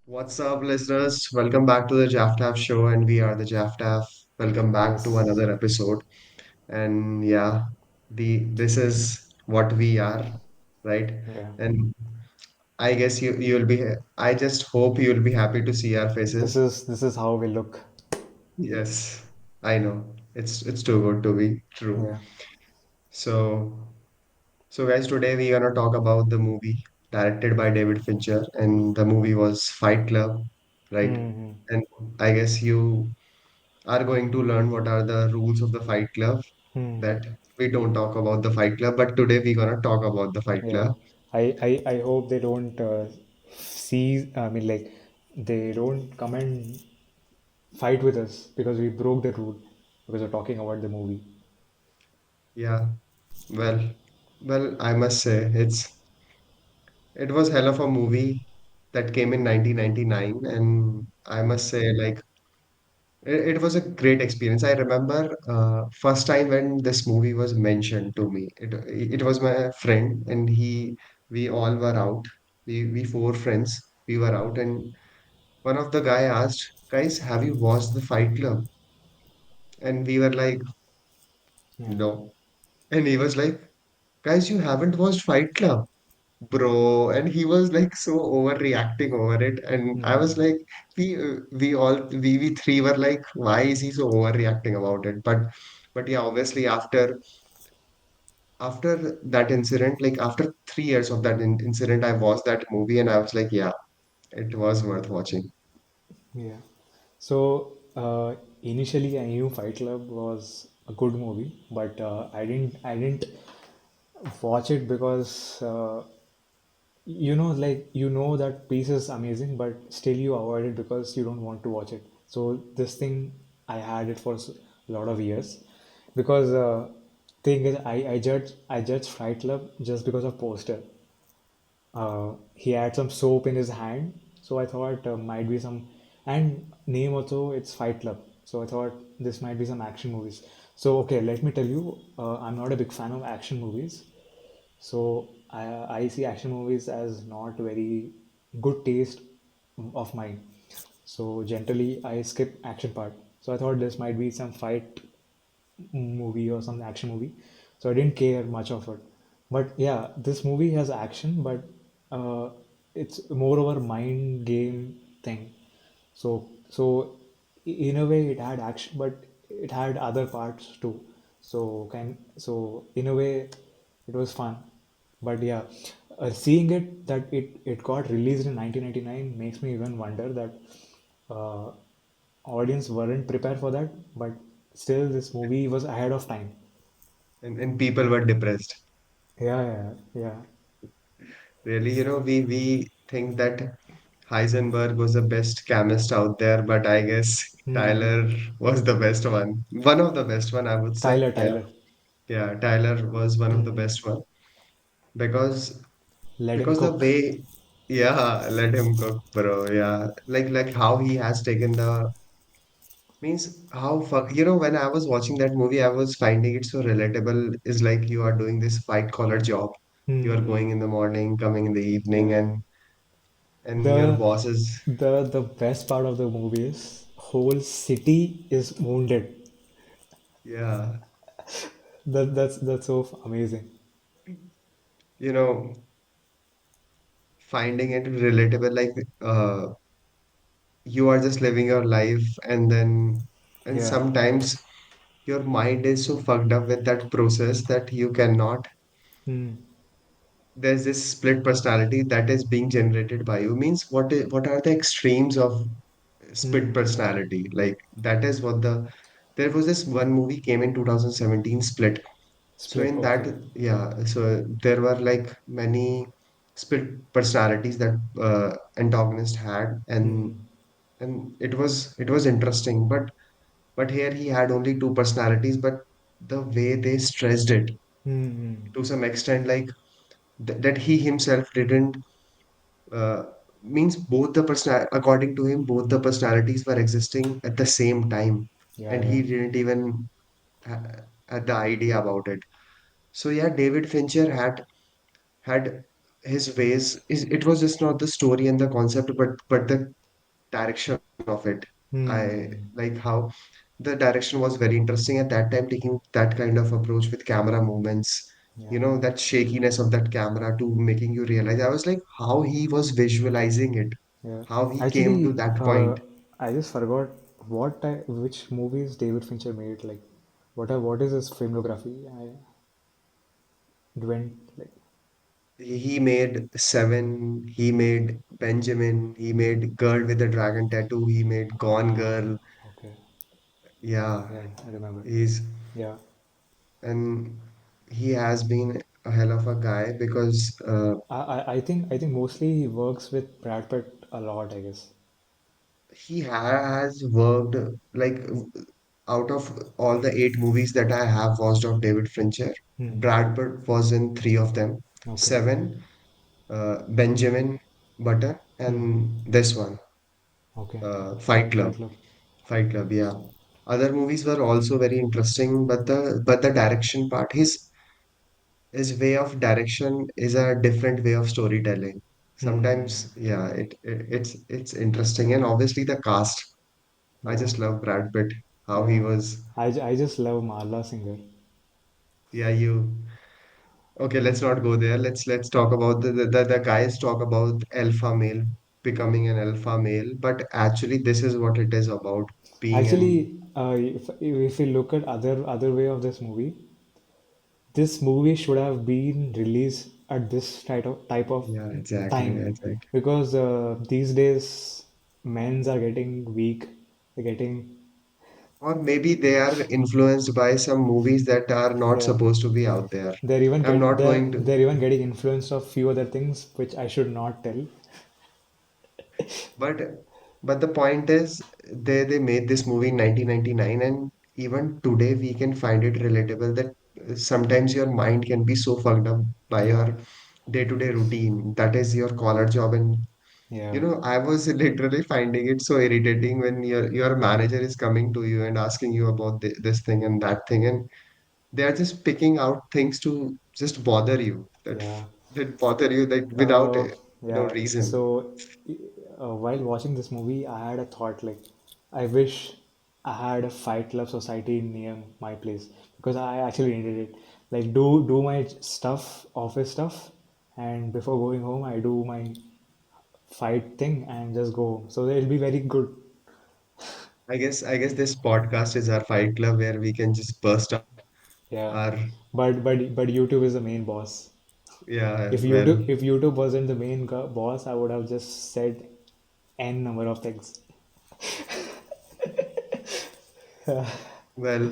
What's up, listeners? Welcome back to the Jaftaf show, and we are the Jaftaf. Welcome back to Yes. another episode. And yeah, the this is what we are, right? Yeah. And I guess you'll be. I just hope you'll be happy to see our This faces. is this is how we look. Yes, I know. It's too good to be true. Yeah. So guys, today we're gonna talk about the movie directed by David Fincher, and the movie was Fight Club, right? Hmm. And I guess you are going to learn what are the rules of the Fight Club Hmm. that we don't talk about the Fight Club, but today we're gonna talk about the Fight Yeah. Club. I hope they don't see. I mean, like, they don't come and fight with us because we broke the rule because we're talking about the movie. Yeah, well, I must say it was hell of a movie that came in 1999, and I must say like it was a great experience. I remember first time when this movie was mentioned to me. It was my friend, and we all were out. We four friends we were out, and one of the guy asked, "Guys, have you watched the Fight Club?" And we were like, Yeah. "No." And he was like, "Guys, you haven't watched Fight Club, bro." And he was like so overreacting over it, and I was Hmm. like, we three were like, "Why is he so overreacting about it?" But yeah, obviously after that incident, like after 3 years of that incident, I watched that movie, and I was like, "Yeah, it was worth watching." Yeah. So initially, I knew Fight Club was a good movie, but I didn't watch it because that piece is amazing, but still you avoid it because you don't want to watch it. So this thing, I had it for a lot of years because thing is, I judge Fight Club just because of poster. He had some soap in his hand, so I thought might be some, and name also, it's Fight Club, so I thought this might be some action movies. So okay, let me tell you, I'm not a big fan of action movies. So I see action movies as not very good taste of mine. So generally I skip action part. So I thought this might be some fight movie or some action movie. So I didn't care much of it. But yeah, this movie has action, but uh, it's more of a mind game thing. So in a way it had action, but it had other parts too. So in a way it was fun. But yeah, seeing it that it got released in 1999 makes me even wonder that uh, audience weren't prepared for that, but still this movie was ahead of time. And people were depressed. Yeah, yeah, yeah. Really, we think that Heisenberg was the best chemist out there, but I guess Hmm. Tyler was the best one. One of the best one, I would say. Yeah. Tyler. Yeah, Tyler was one of the Hmm. best one because Let him the cook. way, yeah, let him cook, bro. Yeah. Like how he has taken the means how fuck when I was watching that movie, I was finding it so relatable. Is like you are doing this white collar job. You are Hmm. going in the morning, coming in the evening, Yeah. and your The boss is. the best part of the movie is whole city is wounded. Yeah, That's so amazing. you know, finding it relatable, like you are just living your life, and Yeah. sometimes your mind is so fucked up with that process that you cannot. Hmm. There's this split personality that is being generated by you. Means what are the extremes of split Hmm. personality? Like that is what there was this one movie came in 2017, Split. So Split. in that, Okay. yeah, so there were like many split personalities that antagonist had, Hmm. and it was interesting. But here he had only two personalities, but the way they stressed it Hmm. to some extent, like that he himself didn't uh, means both the person according to him, both the personalities were existing at the same time, Yeah. and Yeah. he didn't even had the idea about it. So yeah, David Fincher had his ways is it was just not the story and the concept, but the direction of it. I Hmm. like how the direction was very interesting at that time, taking that kind of approach with camera movements, Yeah. that shakiness of that camera to making you realize. I was like, how he was visualizing it, Yeah. how he came to Actually, that point. I just forgot which movies David Fincher made. Like, what is his filmography? It went like, He made Seven, he made Benjamin, he made Girl with the Dragon Tattoo, he made Gone ah, Girl. okay. Yeah, Yeah, I remember. he's Yeah. and he has been a hell of a guy because I think mostly he works with Brad Pitt a lot, I guess. he has worked like out of all the eight movies that I have watched of David Fincher, Hmm. Brad Pitt was in three of them. Okay. Seven, Benjamin Button, Hmm. and this one, Okay. Fight Fight Club. Club. Fight Club, yeah. Other movies were also very interesting, but the direction part, his way of direction is a different way of storytelling. Hmm. Sometimes, yeah, it's interesting, and obviously the cast. I Yeah. just love Brad Pitt, how he Yeah. was. I just love Marla singer. Yeah, you. Okay, let's not go there. Let's talk about the guys talk about alpha male becoming an alpha male, but actually this is what it is about being an. Actually, if we look at other way of this movie should have been released at this type of Yeah, exactly, time, exactly. because these days men's are getting weak. They're getting, Or maybe they are influenced by some movies that are not yeah. supposed to be out there. They're even I'm get not they're going to, they're even getting influenced of few other things which I should not tell. but but the point is they made this movie in 1999, and even today we can find it relatable that sometimes your mind can be so fucked up by Yeah. your day-to-day routine. That is your collar job, and Yeah. I was literally finding it so irritating when your manager is coming to you and asking you about this thing and that thing, and they are just picking out things to just bother you Yeah. that bother you like without Uh, no yeah. reason. So, while watching this movie, I had a thought like, I wish I had a Fight Club society near my place, because I actually needed it. Like, do my stuff, office stuff, and before going home, I do my fight thing and just go home. So it'll be very good. I guess this podcast is our fight club where we can just burst out Yeah. our But YouTube is the main boss. yeah If well YouTube wasn't the main boss, I would have just said n number of things. well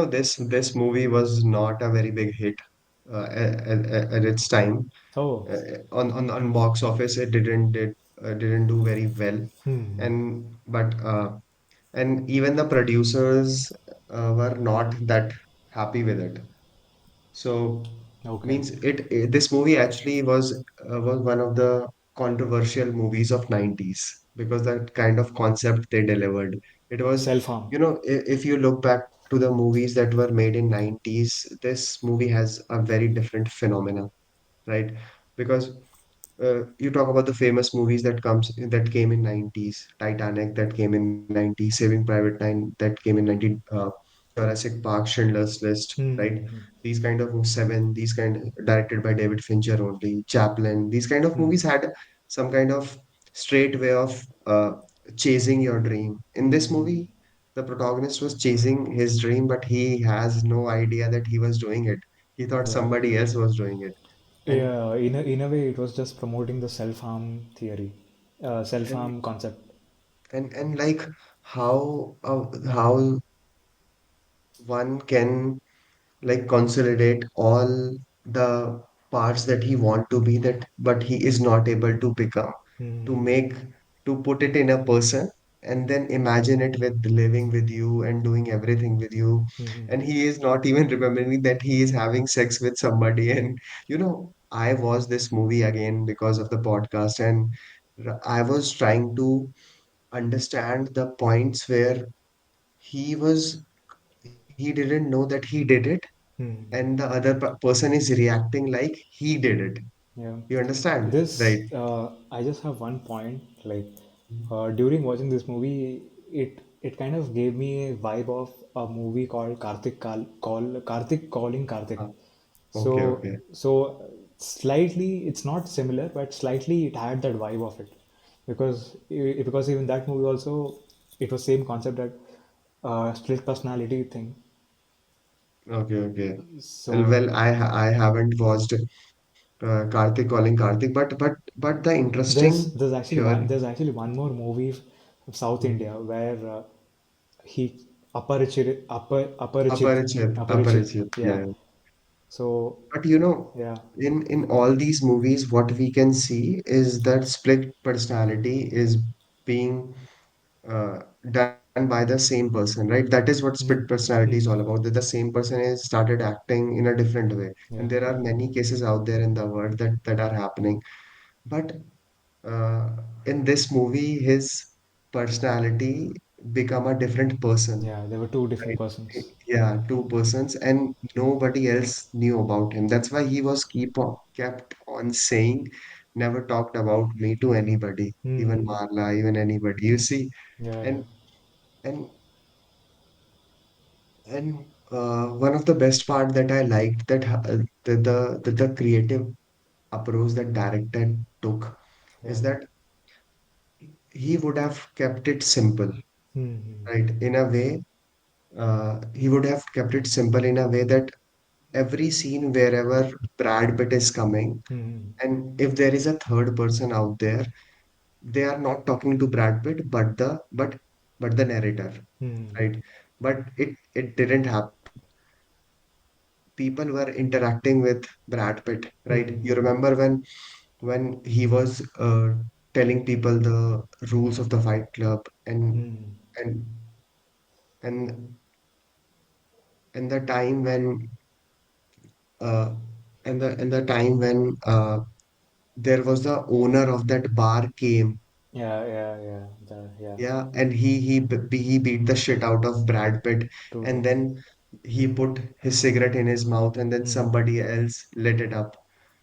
this movie was not a very big hit at its time. Oh. On box office it didn't do very well, Hmm. and even the producers were not that happy with it. So Okay. means this movie actually was one of the controversial movies of 90s because that kind of concept they delivered. It was, Self harm. if you look back to the movies that were made in 90s, this movie has a very different phenomena, right? Because you talk about the famous movies that came in 90s, Titanic that came in 90s, Saving Private Ryan that came in 90, Jurassic Park, Schindler's List, right? Hmm. These kind of Seven, these kind directed by David Fincher only, Chaplin, these kind of Hmm. movies had some kind of straight way of chasing your dream. In this Hmm. movie, the protagonist was chasing his dream, but he has no idea that he was doing it. He thought Yeah. somebody else was doing it. And Yeah. In a way, it was just promoting the self harm theory, self and harm concept. and like how one can like consolidate all the parts that he want to be that but he is not able to become, to Hmm. make to put it in a person and then imagine it with living with you and doing everything with you, Hmm. and he is not even remembering that he is having sex with somebody. And I watched this movie again because of the podcast, and I was trying to understand the points where he didn't know that he did it, Hmm. and the other person is reacting like he did it. Yeah. You understand, right? This, I just have one point. Like, during watching this movie, it kind of gave me a vibe of a movie called Karthik Calling Karthik. Uh, okay, So, okay, slightly, it's not similar, but slightly it had that vibe of it, because even that movie also, it was same concept, that split personality thing. okay, okay. So I haven't watched Karthik calling Karthik, but the there's interesting there's actually here. one there's actually one more movie from South Hmm. India where he Aparachit Aparachit, Aparichit, yeah. yeah. So But you know, yeah. in all these movies, what we can see is that split personality is being uh, done by the same person, right? That is what split Hmm. personality is all Hmm. about. That the same person is started acting in a different way, Yeah. and there are many cases out there in the world that are happening. But uh, in this movie, his personality become a different person, Yeah, there were two different right? persons. Yeah, two persons, and nobody else knew about him. That's why he was kept on saying, never talked about me to anybody, even Hmm. Marla, even anybody. You see, Yeah, yeah. and and one of the best part that I liked that the creative approach that director took Yeah. is that he would have kept it simple, Hmm. right? In a way, he would have kept it simple in a way that every scene wherever Brad Pitt is coming, Hmm. and if there is a third person out there, they are not talking to Brad Pitt, but the narrator, Hmm. right? But it didn't happen. People were interacting with Brad Pitt, right? You Hmm. remember when he was telling people the rules of the Fight Club Hmm. and and and the time when uh, and the time when there was the owner of that bar came, Yeah, yeah, yeah. Yeah. yeah, and he beat the shit out of Brad Pitt, True, and true. then he put his cigarette in his mouth, and then Hmm. somebody else lit it up.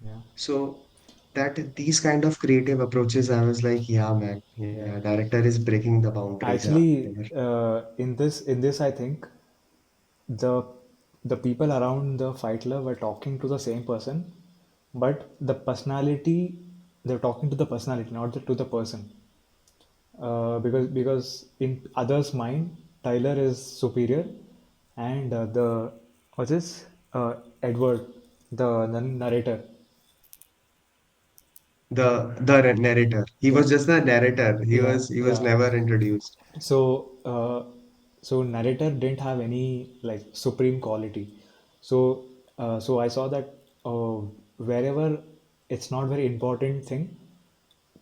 Yeah. So that these kind of creative approaches, I was like, yeah, man, yeah, Yeah. director is breaking the boundaries out Actually, there. in this, I think the the people around the fight club were talking to the same person, but the personality, they're talking to the personality, not to the person. Because in others' mind, Tyler is superior, and the what's this? Edward, the narrator. The narrator, he Yeah, was just the narrator. yeah, He was yeah. never introduced. So, narrator didn't have any like supreme quality. So, I saw that wherever it's not very important thing,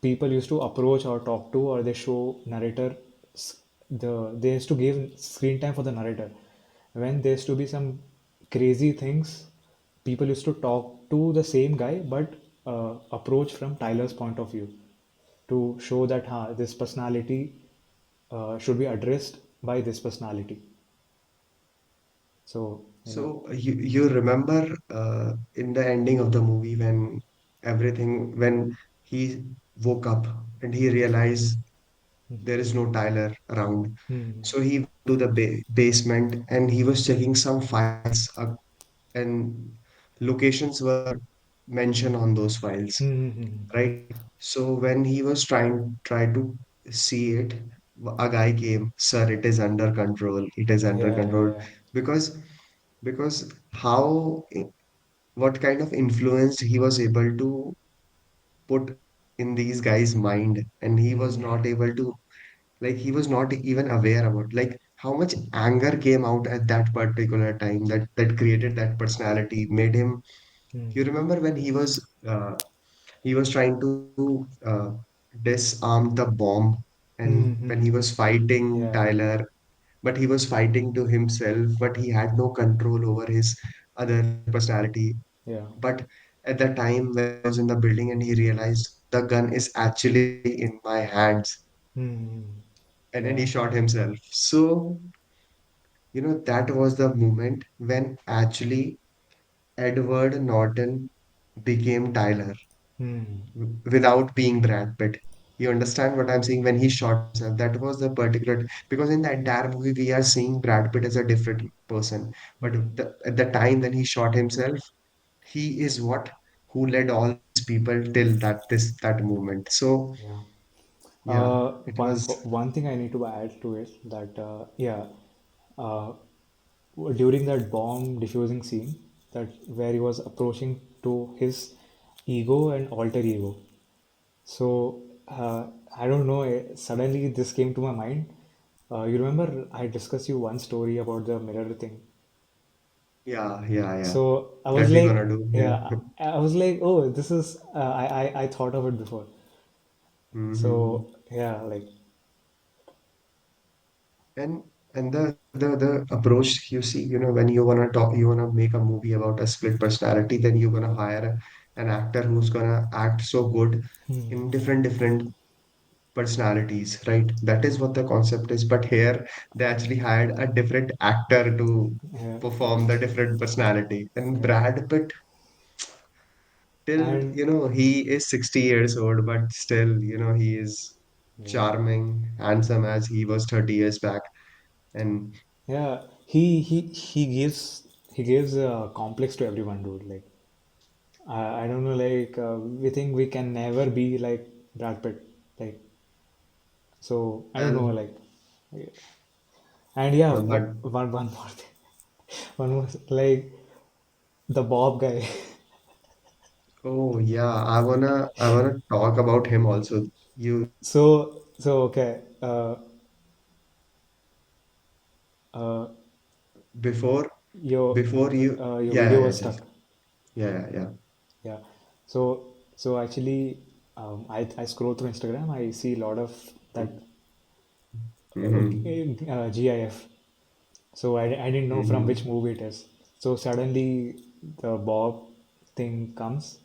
people used to approach or talk to, or they show narrator, they used to give screen time for the narrator. When there used to be some crazy things, people used to talk to the same guy, but approach from Tyler's point of view to show that this personality should be addressed by this personality. So, So you remember in the ending of the movie when he woke up and he realized there is no Tyler around. hmm, So he went to the basement and he was checking some files and locations were mentioned on those files, hmm, hmm, right? So when he was try to see it, a guy came, sir, it is under control. It is under yeah, control yeah, because how what kind of influence he was able to put in these guys' mind, and he was hmm, not able to, like, he was not even aware about, like, how much anger came out at that particular time that created that personality, made him. hmm, You remember when he was trying to disarm the bomb, and hmm, when hmm, he was fighting yeah, Tyler, but he was fighting to himself, but he had no control over his other personality. yeah, But at the time when he was in the building and he realized the gun is actually in my hands, hmm, and then he yeah, shot himself. So, that was the moment when actually Edward Norton became Tyler. Hmm. without being Brad Pitt. You understand what I'm saying? When he shot himself, that was the particular, because in the entire movie we are seeing Brad Pitt as a different person, but Hmm. at the time when he shot himself, he is what who led all these people till that moment. So Yeah. yeah, it was. One thing I need to add to it that yeah, uh, during that bomb diffusing scene, that where he was approaching to his ego and alter ego. So I don't know. Suddenly this came to my mind. You remember I discussed you one story about the mirror thing. Yeah, yeah, yeah. So I was That we're like, gonna do. yeah, Yeah. I was like, oh, this is I thought of it before. Hmm. So yeah, like And the approach you see, when you wanna talk, you wanna make a movie about a split personality, then you're gonna hire an actor who's gonna act so good in different personalities, right? That is what the concept is. But here they actually hired a different actor to yeah, perform the different personality. And yeah, Brad Pitt, till and he is 60 years old, but still, he is yeah, charming, handsome as he was 30 years back. And yeah. He gives a complex to everyone, dude. Like I don't know, like we think we can never be like Brad Pitt, like so I don't know, well, like and yeah, but one more thing, one more like the Bob guy. oh yeah, I wanna talk about him also. You So okay, uh, before your before you your yeah, yeah, video yeah, was just stuck. yeah, yeah, yeah. Yeah. So actually, I scroll through Instagram. I see a lot of that Mm-hmm. GIF. So I didn't know from which Mm-hmm. movie it is. So suddenly the Bob thing comes,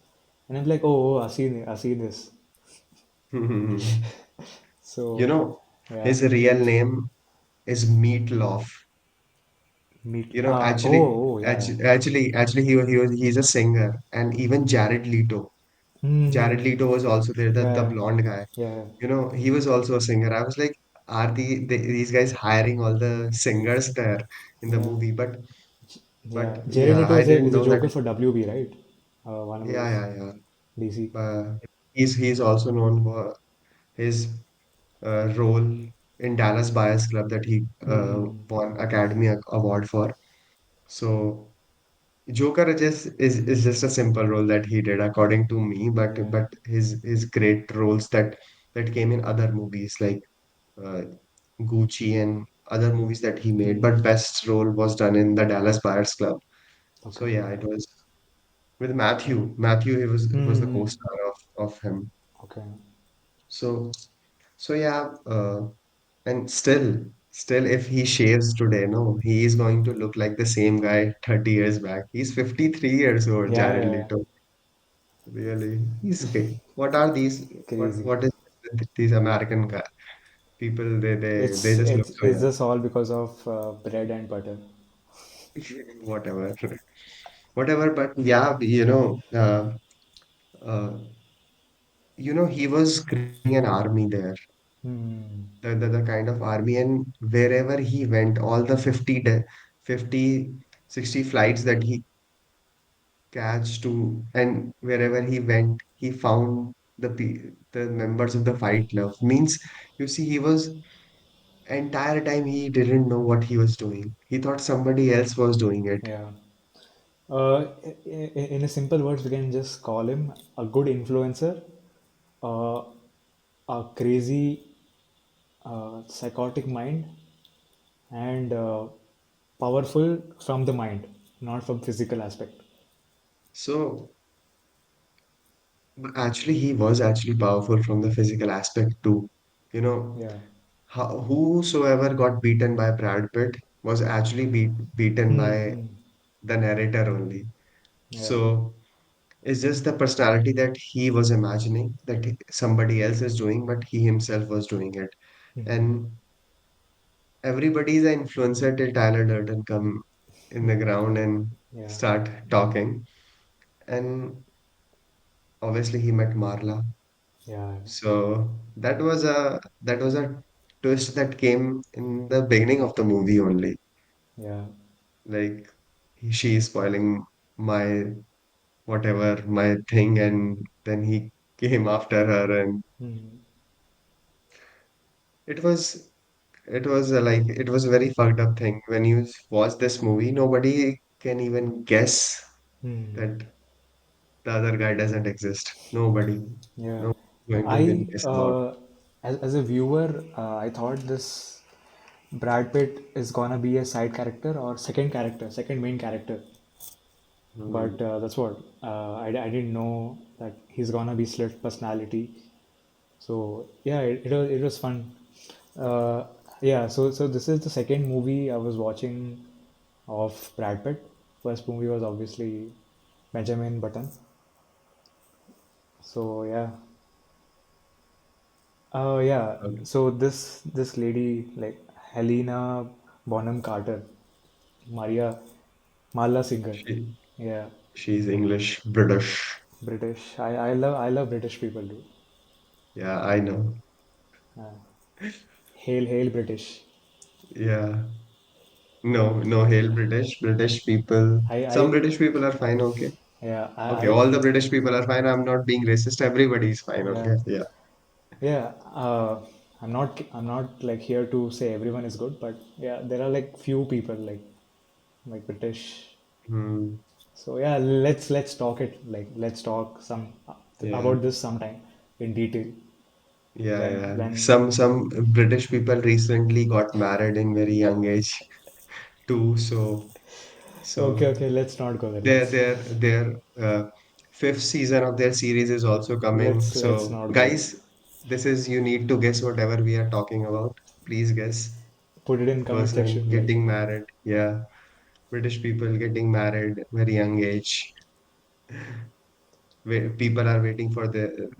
and I'm like, oh, I see this. Mm-hmm. You So know, yeah, his real name is Meatloaf. meet. Yeah, He's a singer, and even Jared Leto. yeah. Jared Leto was also there, the Yeah, blonde guy. yeah, He was also a singer. I was like, are these guys hiring all the singers there in the yeah, movie? yeah. But Jared yeah, Leto I is didn't the know that. Joker for WB, right? One of Yeah, those yeah, yeah. DC. He's also known for his role in Dallas Buyers Club that he Hmm. won Academy Award for. So Joker is just a simple role that he did according to me, but Yeah. his great roles that came in other movies like uh, Gucci and other movies that he made, Hmm. but best role was done in the Dallas Buyers Club. So Okay. yeah, it was with Matthew. Matthew, he was the Hmm. co-star of him. Okay. So yeah, and still, if he shaves today, no, he is going to look like the same guy 30 years back. He's 53 years old, Yeah, Jared yeah, yeah. Leto. Really, he's great. What are these? What Crazy. what is with these American guy people? They It's just look it's so it's young. just all because of bread and butter. Whatever, whatever. But yeah, uh, he was creating an army there. Hmm. The kind of army, and wherever he went, all the 50, 60 flights that he catch to, and wherever he went, he found the members of the fight club. Means, you see, he was entire time he didn't know what he was doing. He thought somebody else was doing it. Yeah. In a simple words, we can just call him a good influencer, uh, a crazy, psychotic mind, and powerful from the mind, not from physical aspect. So actually, he was actually powerful from the physical aspect too. You know, Yeah. whosoever got beaten by Brad Pitt was actually beaten by Hmm. the narrator only. Yeah. So it's just the personality that he was imagining that somebody else is doing, but he himself was doing it. And everybody is an influencer till Tyler Durden come in the ground and Yeah. start talking. And obviously he met Marla. Yeah, So that was a twist that came in the beginning of the movie only. yeah. Like she is spoiling my whatever my thing, and then he came after her, and Hmm. it was like it was a very fucked up thing. When you watch this movie, nobody can even guess Hmm. that the other guy doesn't exist. Nobody. Yeah. No going to even I, guess about. as a viewer, I thought this Brad Pitt is gonna be a side character or second character, second main character. But Hmm. that's what I didn't know that he's gonna be split personality. So yeah, it was fun. Uh, yeah, so this is the second movie I was watching of Brad Pitt. First movie was obviously Benjamin Button. So yeah, yeah. Okay. So this lady like Helena Bonham Carter, Maria Marla singer. She Yeah, she's English, British. British. I love British people, dude. Yeah, I know. Hail British. Yeah. No, no, hail British. British people. Some I British people are fine, okay. yeah Okay, I all the British people are fine. I'm not being racist. Everybody is fine, yeah okay. Yeah. yeah. I'm not like here to say everyone is good, but yeah, there are like few people like British. Hmm. So yeah, let's talk it like let's talk some Yeah. about this sometime in detail. Yeah, yeah. When Some British people recently got married in very young age too. okay, So okay, let's not go there. their Let's their their fifth season of their series is also coming. let's So not go there. guys, this is you need to guess whatever we are talking about. Please guess. Put it in The comment person section. Like getting married. Yeah. British people getting married very young age. People are waiting for the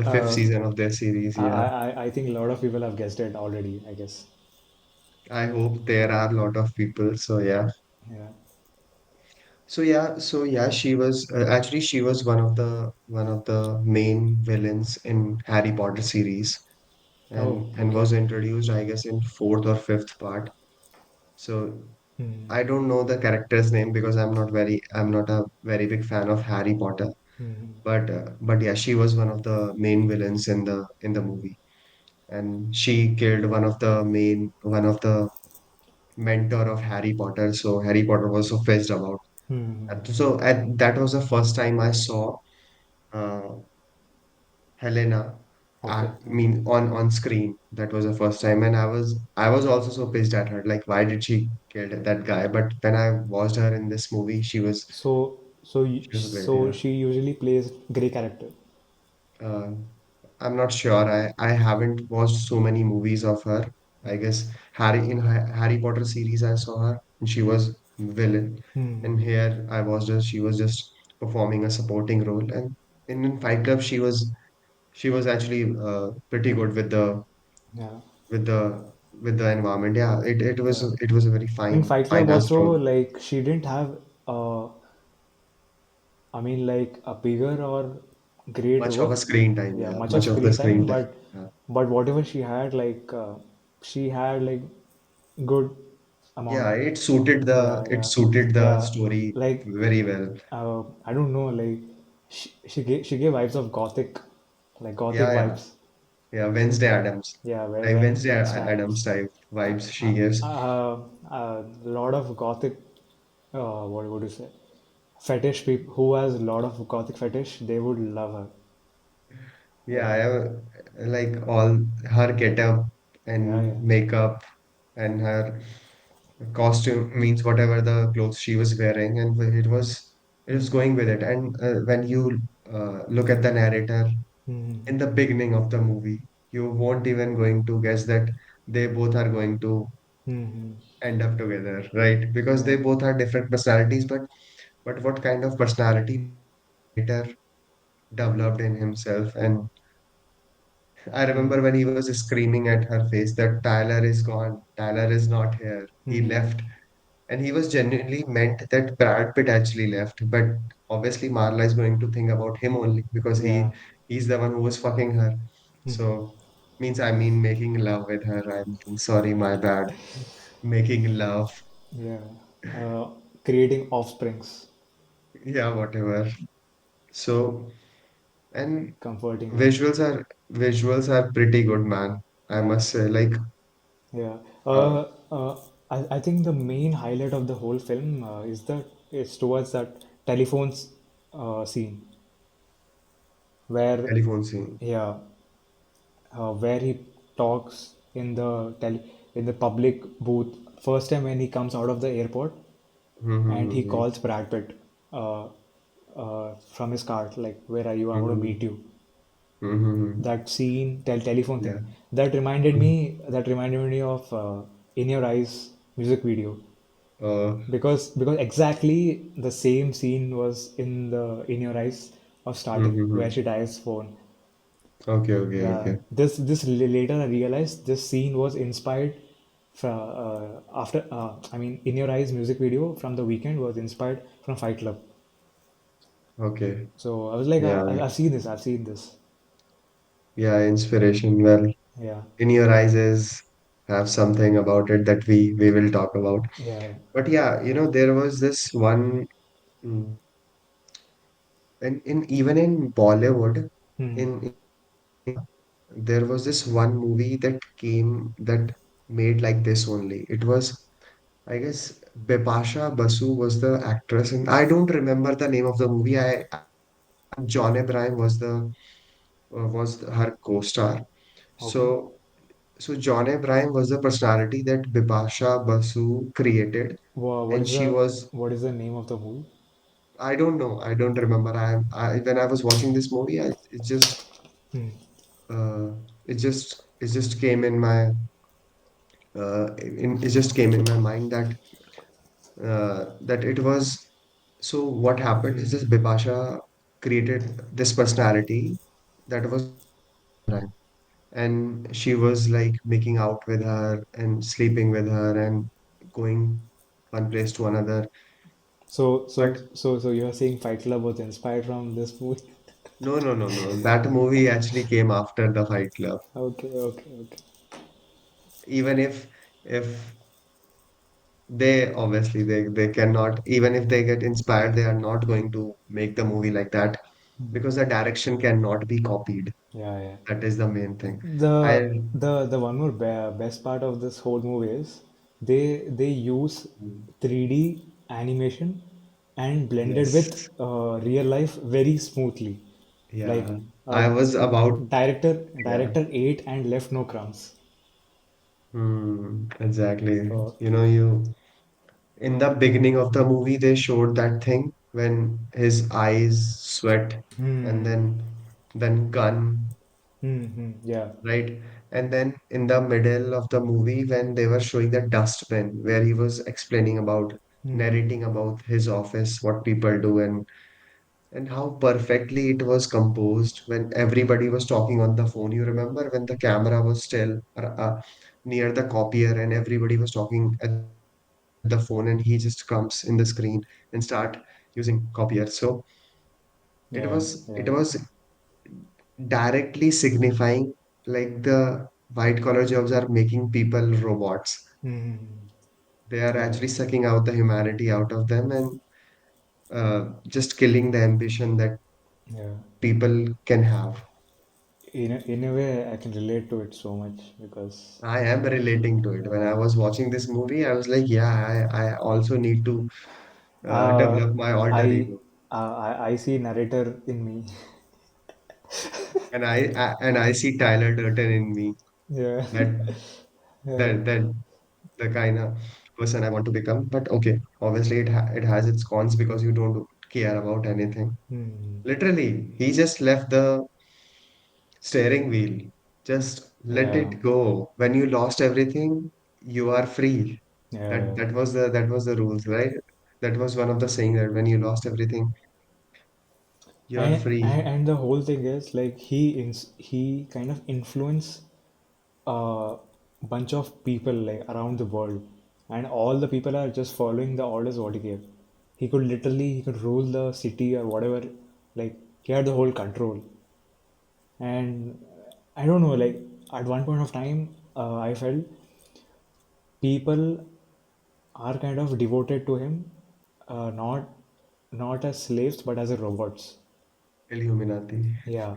fifth uh, season of their series. I, Yeah. I think a lot of people have guessed it already, I guess. I hope there are a lot of people. So yeah. Yeah. So yeah, she was actually she was one of the main villains in Harry Potter series, Oh, and okay. was introduced, I guess, in fourth or fifth part. So Hmm. I don't know the character's name because I'm not a very big fan of Harry Potter. Hmm. But yeah, she was one of the main villains in the movie, and she killed one of the mentor of Harry Potter. So Harry Potter was so pissed about. Hmm. That was the first time I saw uh, Helena Okay, act okay. mean on screen. That was the first time, and I was also so pissed at her. Like, why did she kill that guy? But when I watched her in this movie, she was great. So Yeah. she usually plays gray character. Uh, I'm not sure. I haven't watched so many movies of her. I guess Harry Potter series I saw her and she was villain. Hmm. And here she was just performing a supporting role. And in Fight Club she was actually pretty good Yeah, with the environment. Yeah, yeah. it was a very In fine Fight Club finest also, role. like she didn't have, I mean, like a bigger or great Much of role. a screen time, Yeah, yeah. much of Much of the screen time, screen time. but Yeah. whatever she had like good Yeah, amount. it Yeah, it yeah, suited the yeah. story Like very well. I don't know, like she gave vibes of gothic, like gothic Yeah, yeah, vibes. yeah. Wednesday Adams, Yeah, like Wednesday Wednesday Adams Adams. type Uh, vibes she gives. a lot of gothic. What would you say? Fetish people who has a lot of gothic fetish, they would love her. Yeah, Yeah, like all her getup yeah, yeah. and makeup and her costume means whatever the clothes she was wearing, and it was Hmm. going with it. And when you look at the narrator Hmm. in the beginning of the movie, you won't even going to guess that they both are going to Hmm. end up together, right? Because Yeah. they both are different personalities, but what kind of personality the narrator developed in himself. And I remember Hmm. when he was screaming at her face that Tyler is gone, Tyler is not here, he Hmm. left. And he was genuinely meant that Brad Pitt actually left, but obviously Marla is going to think about him only because Yeah. he's the one who was fucking her. Hmm. So means I mean making love with her. I mean sorry, my bad. Making love. Yeah. Uh, Creating offsprings, Yeah, whatever. So and comforting them. visuals are pretty good, man. I Yeah. must say, like Yeah. uh, I think the main highlight of the whole film is towards that telephones scene where, telephone scene. yeah, where he talks in the public booth first time when he comes out of the airport, and he Mm-hmm. calls Brad Pitt from his car, like, "Where are you? I want to meet you." Mm-hmm. That scene, telephone Yeah. thing, that reminded me of "In Your Eyes" music video, Uh, because exactly the same scene was in the "In Your Eyes" of starting where mm-hmm. she dies phone. Okay, okay, Yeah, okay, later I realized this scene was inspired from after I mean, "In Your Eyes" music video from The Weekend was inspired from Fight Club. okay. So I was like, Yeah, I've seen this. yeah. Inspiration. Well, Yeah, in your eyes is have something about it that we will talk about. yeah. But yeah, there was this one, mm, in even in Bollywood, Hmm. in India, there was this one movie that made like this only. It was, I guess, Bipasha Basu was the actress, and I don't remember the name of the movie. I know John Abraham was her co-star. Okay. So John Abraham was the personality that Bipasha Basu created, and she was, What is the name of the movie? I don't know, I don't remember. When I was watching this movie, Hmm. uh, it just came in my it just came in my mind that it was. So what happened is Hmm. this Bipasha created this personality that was called John Abraham, and she was like making out with her and sleeping with her and going one place to another. But So you're saying Fight Club was inspired from this movie? no, no, no, no. That movie actually came after the Fight Club. Okay, okay, okay. Even if they obviously they cannot, even if they get inspired, they are not going to make the movie like that because the direction cannot be copied. Yeah, yeah. That is the main thing. The I the one more best part of this whole movie is they use 3D animation and blended with yes, real life very smoothly. Like, yeah. uh, I was about yeah. director ate and left no crumbs. Exactly. So, In the beginning of the movie, they showed that thing when his eyes sweat and hmm, then gun, yeah, right? And then in the middle of the movie, when they were showing the dustbin, where he was explaining about, hmm, narrating about his office, what people do, and how perfectly it was composed when everybody was talking on the phone. You remember when the camera was still near the copier and everybody was talking at the phone, and he just comes in the screen and start using copier. So yeah, it yeah, was directly signifying like the white collar jobs are making people robots. hmm, They are yeah, actually sucking out the humanity out of them and just killing the ambition that yeah. people can have. In a way, I can relate to it so much because I am relating to it. When I was watching this movie, I was like, yeah, I also need to uh, develop my alter I, ego. I see narrator in me. And I see Tyler Durden in me. Yeah, That yeah, that the kind of person I want to become. But okay, obviously it has its cons because you don't care about anything. hmm, Literally, he just left the steering wheel. Just let yeah, it go. When you lost everything, you are free. yeah, That was the rules, right? That was one of the saying that when you lost everything, you are free. and the whole thing is like he kind of influenced a bunch of people like around the world, and all the people are just following the orders what he gave. he could rule the city or whatever. Like he had the whole control. And I don't know, like at one point of time, I felt people are kind of devoted to him, not as slaves but as a robots. Illuminati. Yeah.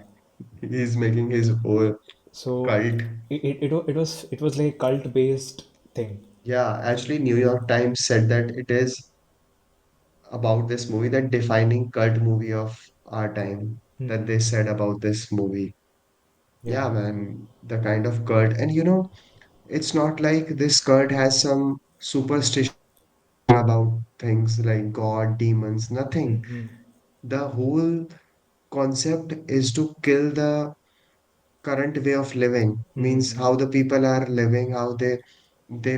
He's making his whole So cult. it was like a cult based thing. Yeah, actually, New York Times said that it is about this movie, that defining cult movie of our time, that they Hmm. said about this movie. Yeah. Yeah, man, the kind of cult. And it's not like this cult has some superstition about things like God, demons, nothing. Hmm. The whole concept is to kill the current way of living, means Hmm. how the people are living, how they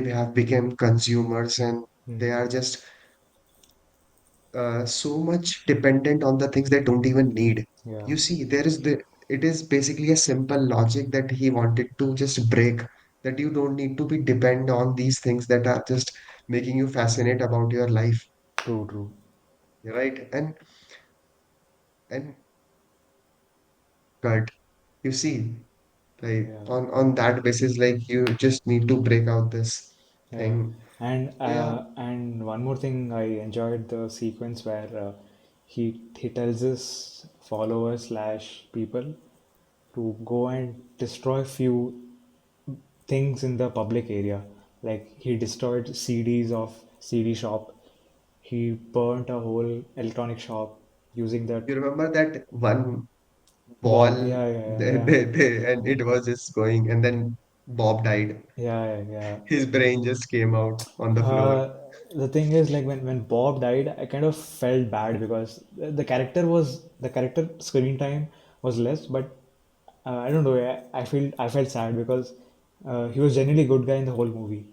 have become consumers, and they are just so much dependent on the things they don't even need. Yeah. You see, it is basically a simple logic that he wanted to just break, that you don't need to be depend on these things that are just making you fascinate about your life, True. True. right? And Kurt, you see, like Yeah. on that basis, like you just need to break out this Yeah, thing. Yeah, and one more thing, I enjoyed the sequence where he tells his followers slash people to go and destroy few things in the public area. Like he destroyed CDs of CD shop. He burnt a whole electronic shop using that you remember that one ball, ball. Yeah, yeah, yeah, and it was just going, and then Bob died. yeah, yeah, yeah. His brain just came out on the floor. Uh, the thing is, like when Bob died, I kind of felt bad because the character screen time was less, but I don't know. I felt sad because he was genuinely good guy in the whole movie.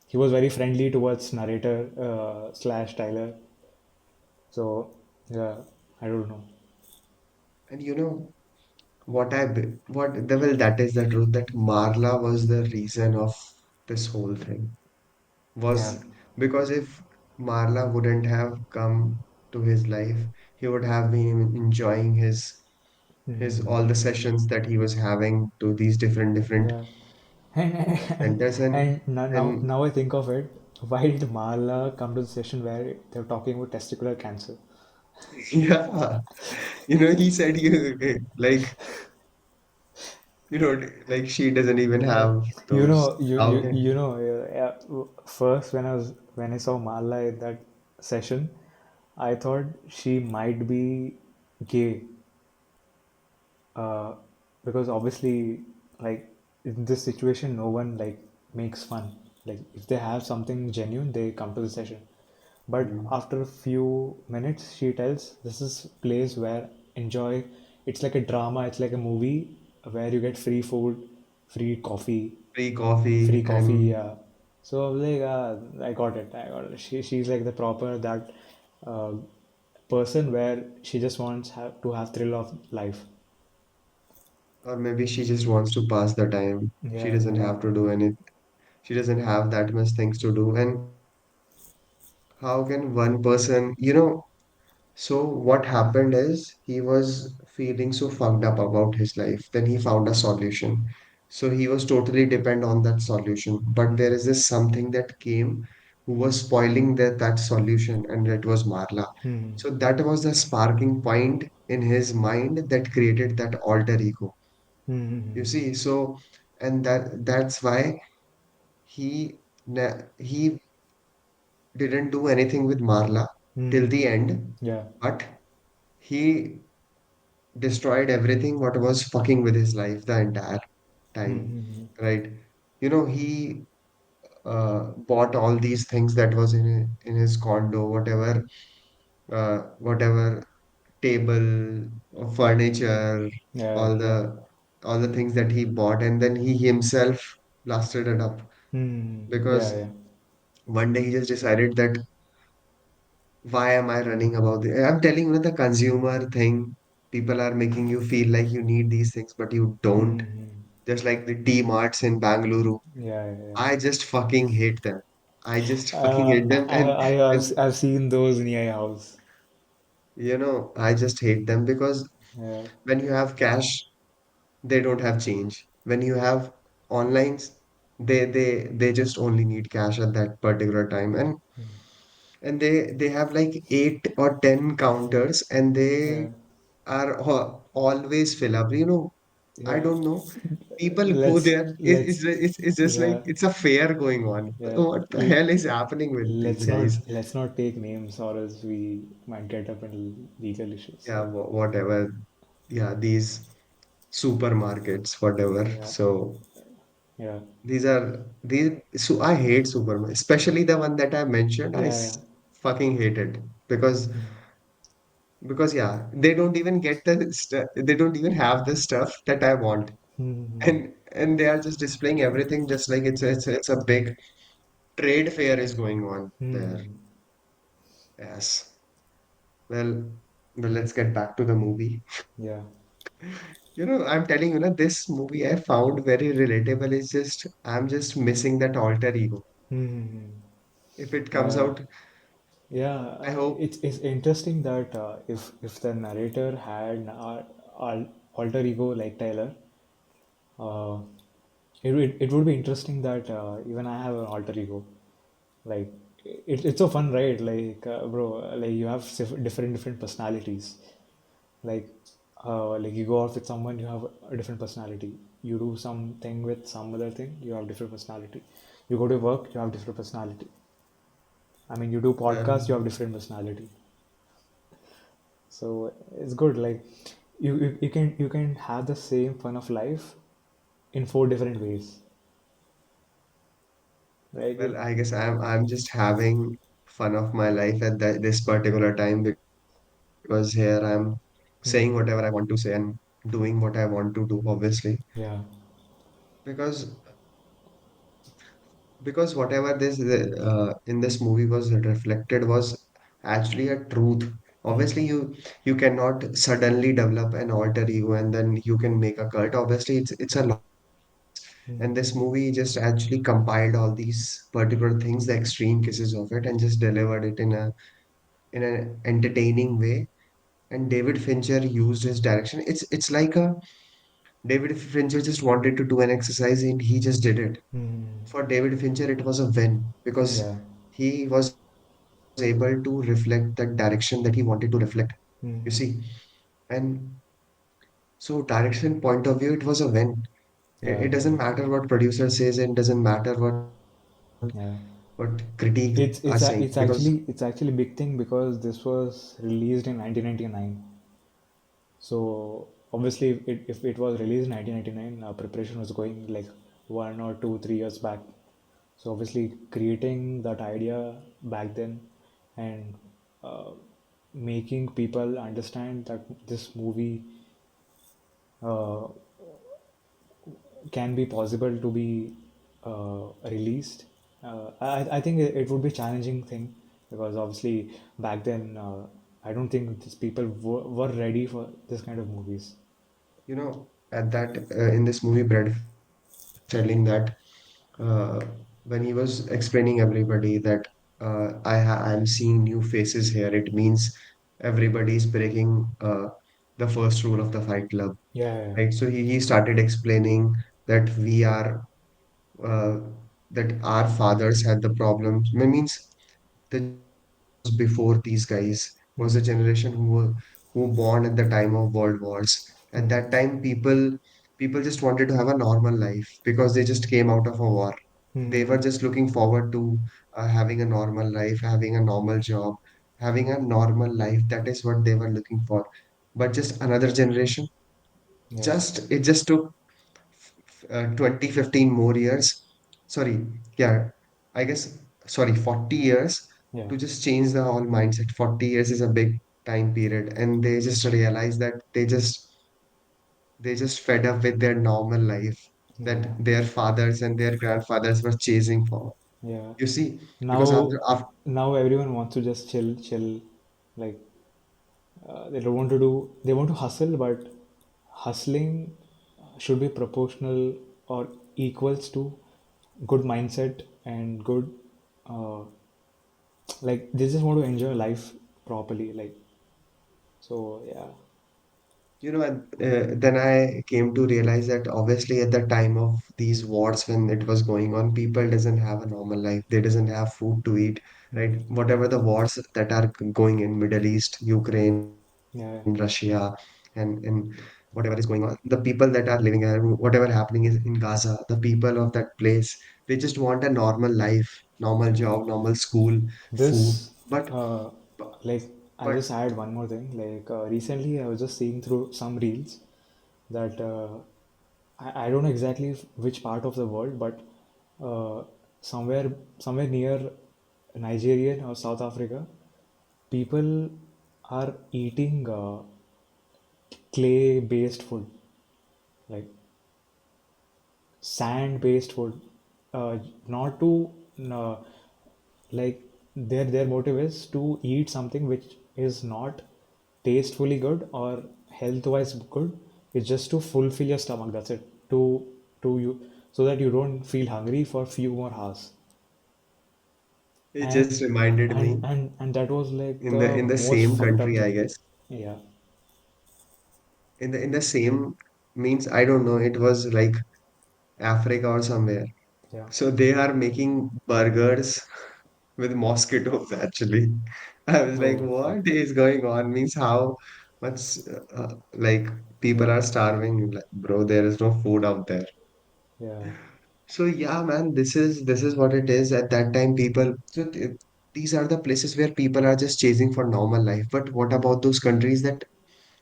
He was very friendly towards narrator slash Tyler. So yeah, I don't know. And what the well, that is the truth, that Marla was the reason of this whole thing. Yeah. Was because if Marla wouldn't have come to his life, he would have been enjoying his Hmm. all the sessions that he was having to these different Yeah. And, centers. and And now I think of it, why did Marla come to the session where they're talking about testicular cancer? yeah, he said like like she doesn't even have You those. know, How can first when I saw Marla in that session, I thought she might be gay, uh, because obviously, like in this situation, no one like makes fun. Like if they have something genuine, they come to the session. But Hmm. after a few minutes, she tells this is place where enjoy. It's like a drama. It's like a movie where you get free food, free coffee, Free coffee free coffee. and Yeah. So I was like, I got it. I got it. She's like the proper that uh, person where she just wants to have thrill of life. or maybe she just wants to pass the time. She Yeah, doesn't yeah. have to do any. She doesn't have that much things to do. And how can one person, so what happened is he was feeling so fucked up about his life. Then he found a solution. So he was totally dependent on that solution. But there is this something that came who was spoiling that solution, and it was Marla. Hmm. So that was the sparking point in his mind that created that alter ego. You Hmm. see, so and that's why he didn't do anything with Marla till Hmm. the end, Yeah. but he destroyed everything what was fucking with his life the entire time, Hmm. right? He bought all these things that was in his condo, whatever table, furniture, Yeah. all Yeah. the things that he bought, and then he himself blasted it up Hmm. Yeah. because Yeah. one day he just decided that why am I running about the I'm telling the consumer thing. People are making you feel like you need these things, but you don't. Hmm. Just like the T marts in Bangalore. Yeah. Yeah. Yeah. I just fucking hate them. I just fucking hate them. And I've seen those in AI house. I just hate them because Yeah. when you have cash, they don't have change. When you have onlines, they just only need cash at that particular time. And they have like 8 or 10 counters, and Yeah. they are always fill up. I Yeah. don't know. People go Let's there. let's It's just like yeah. it's a fair going on. Yeah. What the hell is happening with these guys? Let's not take names or else we might get up in legal issues. Yeah, So whatever. Yeah, these supermarkets, whatever. yeah. So Yeah. these. So I hate Superman, especially the one that I mentioned. Yeah. Fucking hate it because yeah, they don't even get the stuff. They don't even have the stuff that I want, Hmm. and they are just displaying everything just like it's a big trade fair is going on there. Hmm. Yes. Well, let's get back to the movie. Yeah. I'm telling this movie I found very relatable. It's just I'm just missing that alter ego. Hmm. If it comes Uh, out, yeah. I hope. It's interesting that if the narrator had an alter ego like Tyler, uh, it would be interesting that even I have an alter ego. Like it's so fun, right? Like bro, like you have different personalities. Like like you go out with someone, you have a different personality. You do something with some other thing, you have different personality. You go to work, you have different personality. I mean, you do Well, podcasts, you have different personality. So it's good. Like you can have the same fun of life in four different ways. Like well, I guess I'm just having fun of my life at this particular time because here I'm saying whatever I want to say and doing what I want to do, obviously. yeah. Because whatever this in this movie was reflected was actually a truth. Obviously, Hmm. you cannot suddenly develop an alter ego and then you can make a cult. Obviously, it's a long process, and this movie just actually compiled all these particular things, the extreme cases of it, and just delivered it in an entertaining way. And David Fincher used his direction. It's like a David Fincher just wanted to do an exercise and he just did it. Hmm. For David Fincher, it was a win because Yeah. he was able to reflect the direction that he wanted to reflect. You Hmm. see, and so direction point of view, it was a win. It, Yeah. it doesn't matter what producer says, it doesn't matter Yeah. what critics are saying because It's actually a big thing because this was released in 1999. So obviously, if it was released in 1999, preparation was going like 1 or 2, 3 years back. So obviously, creating that idea back then and uh, making people understand that this movie uh, can be possible to be released. I think it would be a challenging thing because obviously back then I don't think these people were ready for this kind of movies. at that in this movie, Brad Pitt was telling that uh, when he was explaining everybody that I'm seeing new faces here. It means everybody's breaking the first rule of the Fight Club, Yeah, right? So he started explaining that we are uh, that our fathers had the problems. Means the generation who was before these guys yeah. was the generation who born at the time of world wars. At that time, people just wanted to have a normal life because they just came out of a war. They were just looking forward to having a normal life, having a normal job, having a normal life. That is what they were looking for. But just another generation, Yeah, it just took 20, 15 more years. Sorry, yeah, I guess, sorry, 40 years yeah, to just change the whole mindset. 40 years is a big time period, and they just realize that they just fed up with their normal life yeah, that their fathers and their grandfathers were chasing for. yeah. You see, because Now, after now everyone wants to just chill. Like they don't want to do. They want to hustle, but hustling should be proportional or equals to good mindset and good uh, like they just want to enjoy life properly. Like so, yeah, And then I came to realize that obviously at the time of these wars when it was going on, people doesn't have a normal life. They doesn't have food to eat, right? mm, Whatever the wars that are going in Middle East, Ukraine, Russia, yeah, and whatever is going on, the people that are living there, whatever happening is in Gaza, the people of that place, they just want a normal life, normal job, normal school, food. this But uh, but like I'll but just add one more thing. Like recently, I was just seeing through some reels that I don't know exactly which part of the world, but uh, somewhere near Nigeria or South Africa, people are eating clay-based food, like sand-based food, not to uh, like their motive is to eat something which is not tastefully good or health-wise good. It's just to fulfill your stomach. That's it. To you so that you don't feel hungry for few more hours. it And just reminded me and that was like in the the in the most same fucked up country, I thing. guess. Yeah, In the same means I don't know, it was like Africa or somewhere. yeah. So they are making burgers with mosquitoes actually. I was like, Oh fuck. what is going on? Means how much like people Yeah, are starving. Like, bro, there is no food out there. yeah. So yeah, man, this is what it is. At that time, people. These are the places where people are just chasing for normal life. But what about those countries that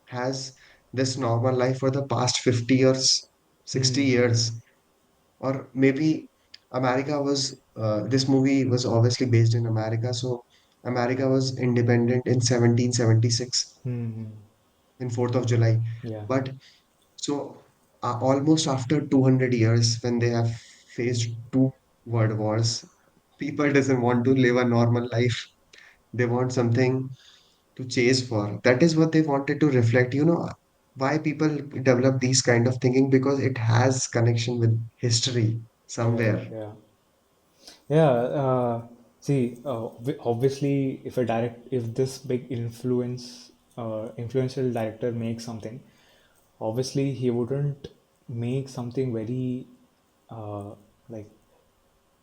has this normal life for the past 50 years, 60 Hmm. years? Or maybe America was, this movie was obviously based in America. So America was independent in 1776, Hmm. Hmm. in 4th of July. Yeah. But so almost after 200 years, when they have faced two world wars, people doesn't want to live a normal life. They want something to chase for. That is what they wanted to reflect. Why people develop these kind of thinking, because it has connection with history Yeah. somewhere. Yeah. Yeah. See, obviously, if this big influential director makes something, obviously he wouldn't make something very uh, like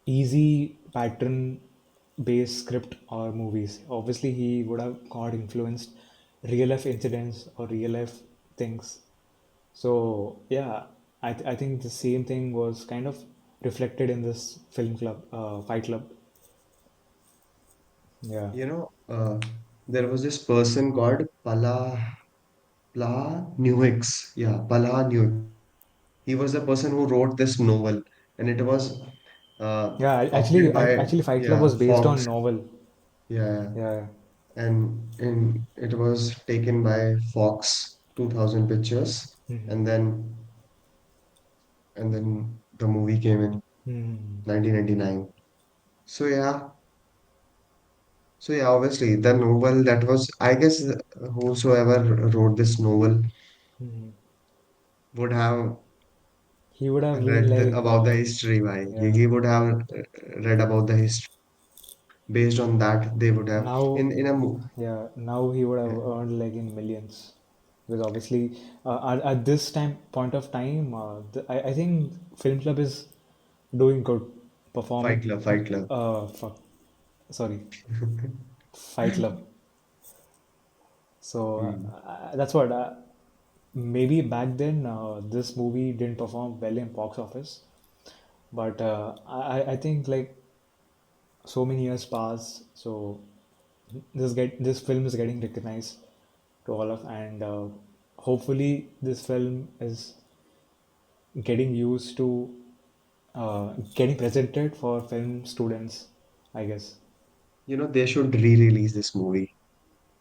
easy pattern based script or movies. Obviously, he would have got influenced real life incidents or real life things. So yeah, I think the same thing was kind of reflected in this Fight Club. Yeah, You know, uh, there was this person called Pla Newix. Yeah, Pala Newix. He was the person who wrote this novel, and it was yeah. opted by, Actually, Fight Club yeah, was based on Fox. novel. Yeah, Yeah. and it was taken by Fox 2000 Pictures, Hmm. and then the movie came in Hmm. 1999. So yeah, obviously the novel that was, I guess, whosoever wrote this novel Hmm. would have He would have been read like, about the history. Why yeah. he would have read about the history. Based on that, they would have Now, in a yeah, now he would have yeah, earned like in millions. Because obviously, at this time point of time, I think Film Club is doing good, Fight performing. Club, Fight Club. Fuck, sorry, Fight Club. So Hmm. that's what. Maybe back then, this movie didn't perform well in box office, but I think like so many years pass, so this film is getting recognized to all of, and hopefully this film is getting used to getting presented for film students, I guess. They should re-release this movie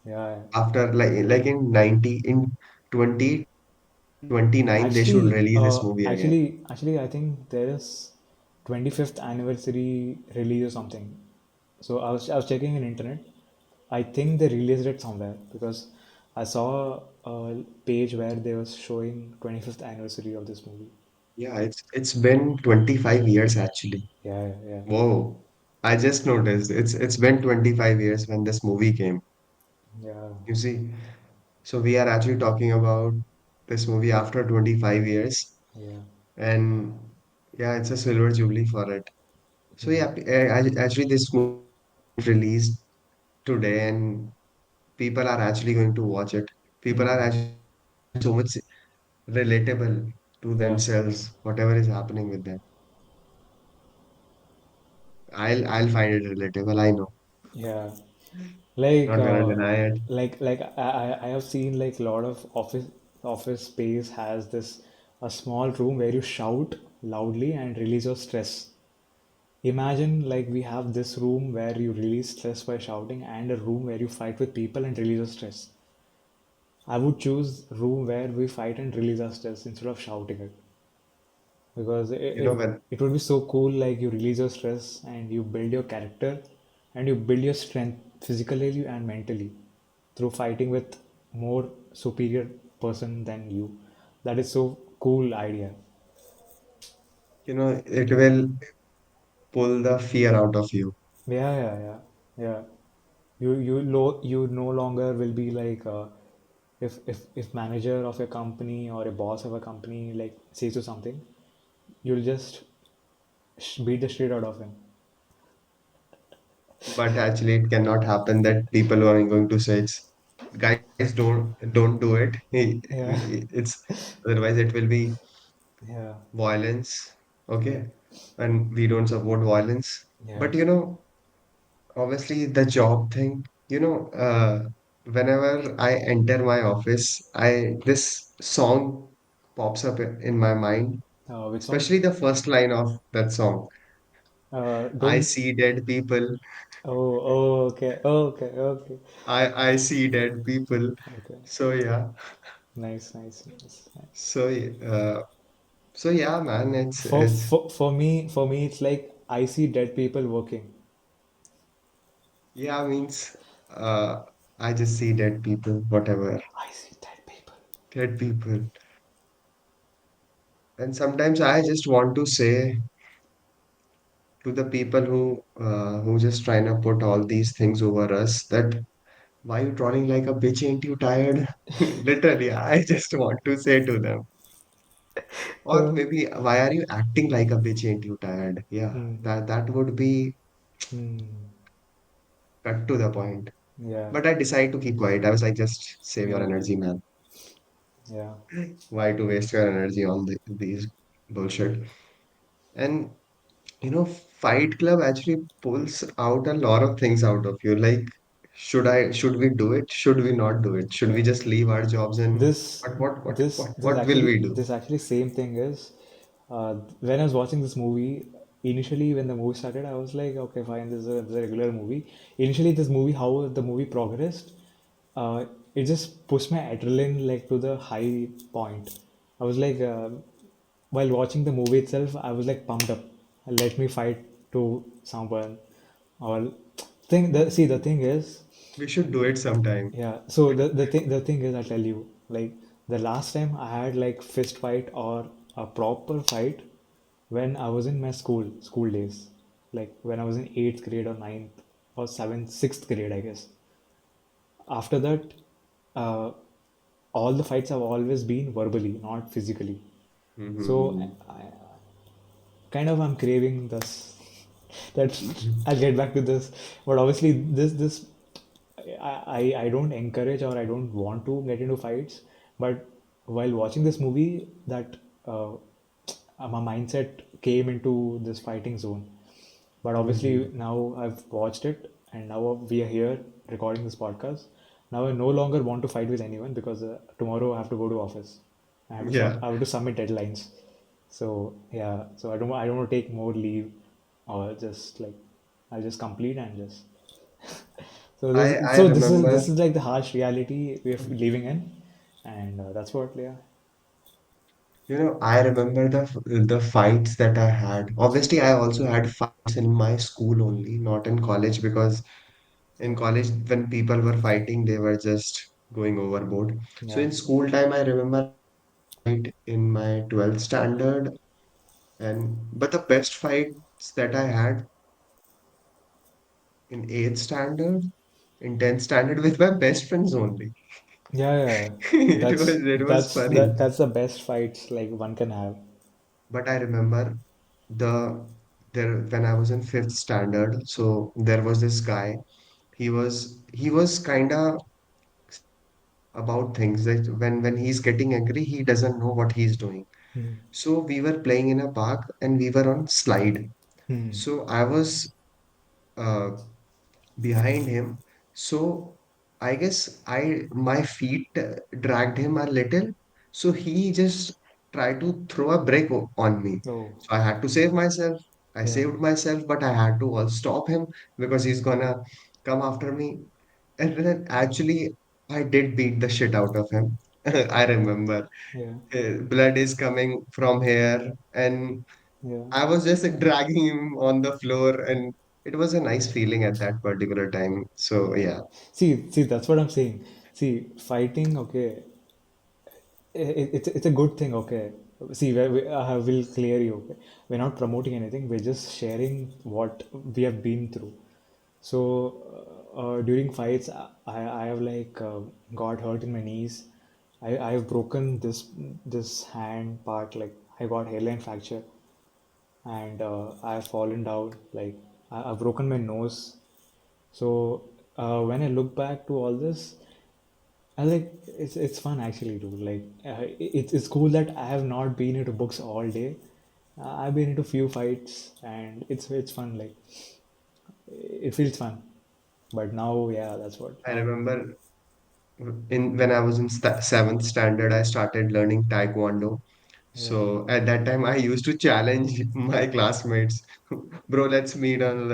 Yeah, after like in 2029 they should release this movie again. actually, I think there is 25th anniversary release or something. So I was checking in internet. I think they released it somewhere because I saw a page where they was showing 25th anniversary of this movie. Yeah, it's been 25 years actually. Yeah, yeah. Whoa. I just noticed it's been 25 years when this movie came. Yeah, You see, so we are actually talking about this movie after 25 years, yeah. and yeah, it's a silver jubilee for it. So yeah, actually this movie just got released today, and people are actually going to watch it. People are Mm. actually going to find it so much relatable to Yeah, themselves, whatever is happening with them. I'll find it relatable, I know. yeah. Like, Not gonna deny it. I have seen like a lot of office space has this a small room where you shout loudly and release your stress. Imagine like we have this room where you release stress by shouting and a room where you fight with people and release your stress. I would choose room where we fight and release our stress instead of shouting it because You know when it would be so cool like you release your stress and you build your character and you build your strength physically and mentally through fighting with more superior person than you. That is so cool idea. it will pull the fear out of you. Yeah. You no longer will be like if manager of a company or a boss of a company like says you something, you'll just beat the shit out of him. But actually, it cannot happen that people are going to say, "Guys, don't do it." Yeah. It's otherwise it will be Yeah. violence. Okay, and we don't support violence. Yeah. But obviously the job thing. Whenever I enter my office, I this song pops up in my mind, Which song? especially the first line of that song. I Don't. see dead people. Oh, okay. Okay. I see dead people. Okay. So yeah. Nice. So so yeah, man. It's For me, it's like I see dead people working. yeah means uh I just see dead people, whatever. I see dead people. Dead people. And sometimes I just want to say to the people who just trying to put all these things over us that why you trolling like a bitch, ain't you tired? Literally, I just want to say to them. Or Uh, maybe why are you acting like a bitch, ain't you tired? Yeah, hmm, that would be hmm, cut to the point. yeah, But I decided to keep quiet. I was like, just save your yeah, energy, man. yeah. Why to waste your energy on these bullshit? And Fight Club actually pulls out a lot of things out of you. Like, should we do it? Should we not do it? Should we Yeah. just leave our jobs and This what will we do? this actually same thing is when I was watching this movie initially when the movie started I was like okay fine this is a regular movie. Initially this movie how the movie progressed it just pushed my adrenaline like to the high point. I was like while watching the movie itself I was like pumped up. Let me fight to someone or the thing is We should do it sometime. yeah. So the thing is, I'll tell you, like the last time I had like fist fight or a proper fight when I was in my school days, like when I was in eighth grade or ninth or seventh, sixth grade, I guess. After that, uh, all the fights have always been verbally, not physically. So Mm-hmm. kind of I'm craving this. That I'll get back to this, but obviously this I don't encourage or I don't want to get into fights. But while watching this movie, that my mindset came into this fighting zone. But obviously Mm-hmm. now I've watched it, and now we are here recording this podcast. Now I no longer want to fight with anyone because tomorrow I have to go to office. Yeah, I have to submit deadlines. So yeah, so I don't want to take more leave or just like I'll just complete and just so I remember. this is like the harsh reality we're living in, and that's what yeah. I remember the fights that I had. Obviously, I also had fights in my school only, not in college, because in college, when people were fighting, they were just going overboard. So Yeah. in school time, I remember I had a fight in my 12th standard, and but the best fights that I had in eighth standard, in 10th standard with my best friends only. Yeah, yeah. It was funny. That's the best fights like one can have. But I remember the there when I was in fifth standard, so there was this guy. He was kinda about things that when he's getting angry, he doesn't know what he's doing. Hmm. So we were playing in a park and we were on slide. Hmm. So I was uh, behind him. So I guess I my feet dragged him a little. So he just tried to throw a brick on me. Oh, So I had to save myself. I yeah. saved myself, but I had to also stop him because he's gonna come after me. And then actually, I did beat the shit out of him. I remember Yeah. blood is coming from here, and Yeah. I was just like, dragging him on the floor, and it was a nice feeling at that particular time. So Yeah. yeah, See, that's what I'm saying. See, fighting, okay, it's a good thing, okay. See, I will clear you. Okay? We're not promoting anything. We're just sharing what we have been through. So during fights, I have like got hurt in my knees. I have broken this hand part. Like I got hairline fracture, and I have fallen down. Like I've broken my nose. So when I look back to all this, I like it's fun actually, dude. Like it's cool that I have not been into books all day. I've been into few fights, and it's fun. Like it feels fun. But now, yeah, that's what I now. remember in when I was in seventh standard, I started learning Taekwondo. Yeah, So at that time, I used to challenge my classmates, bro, let's meet on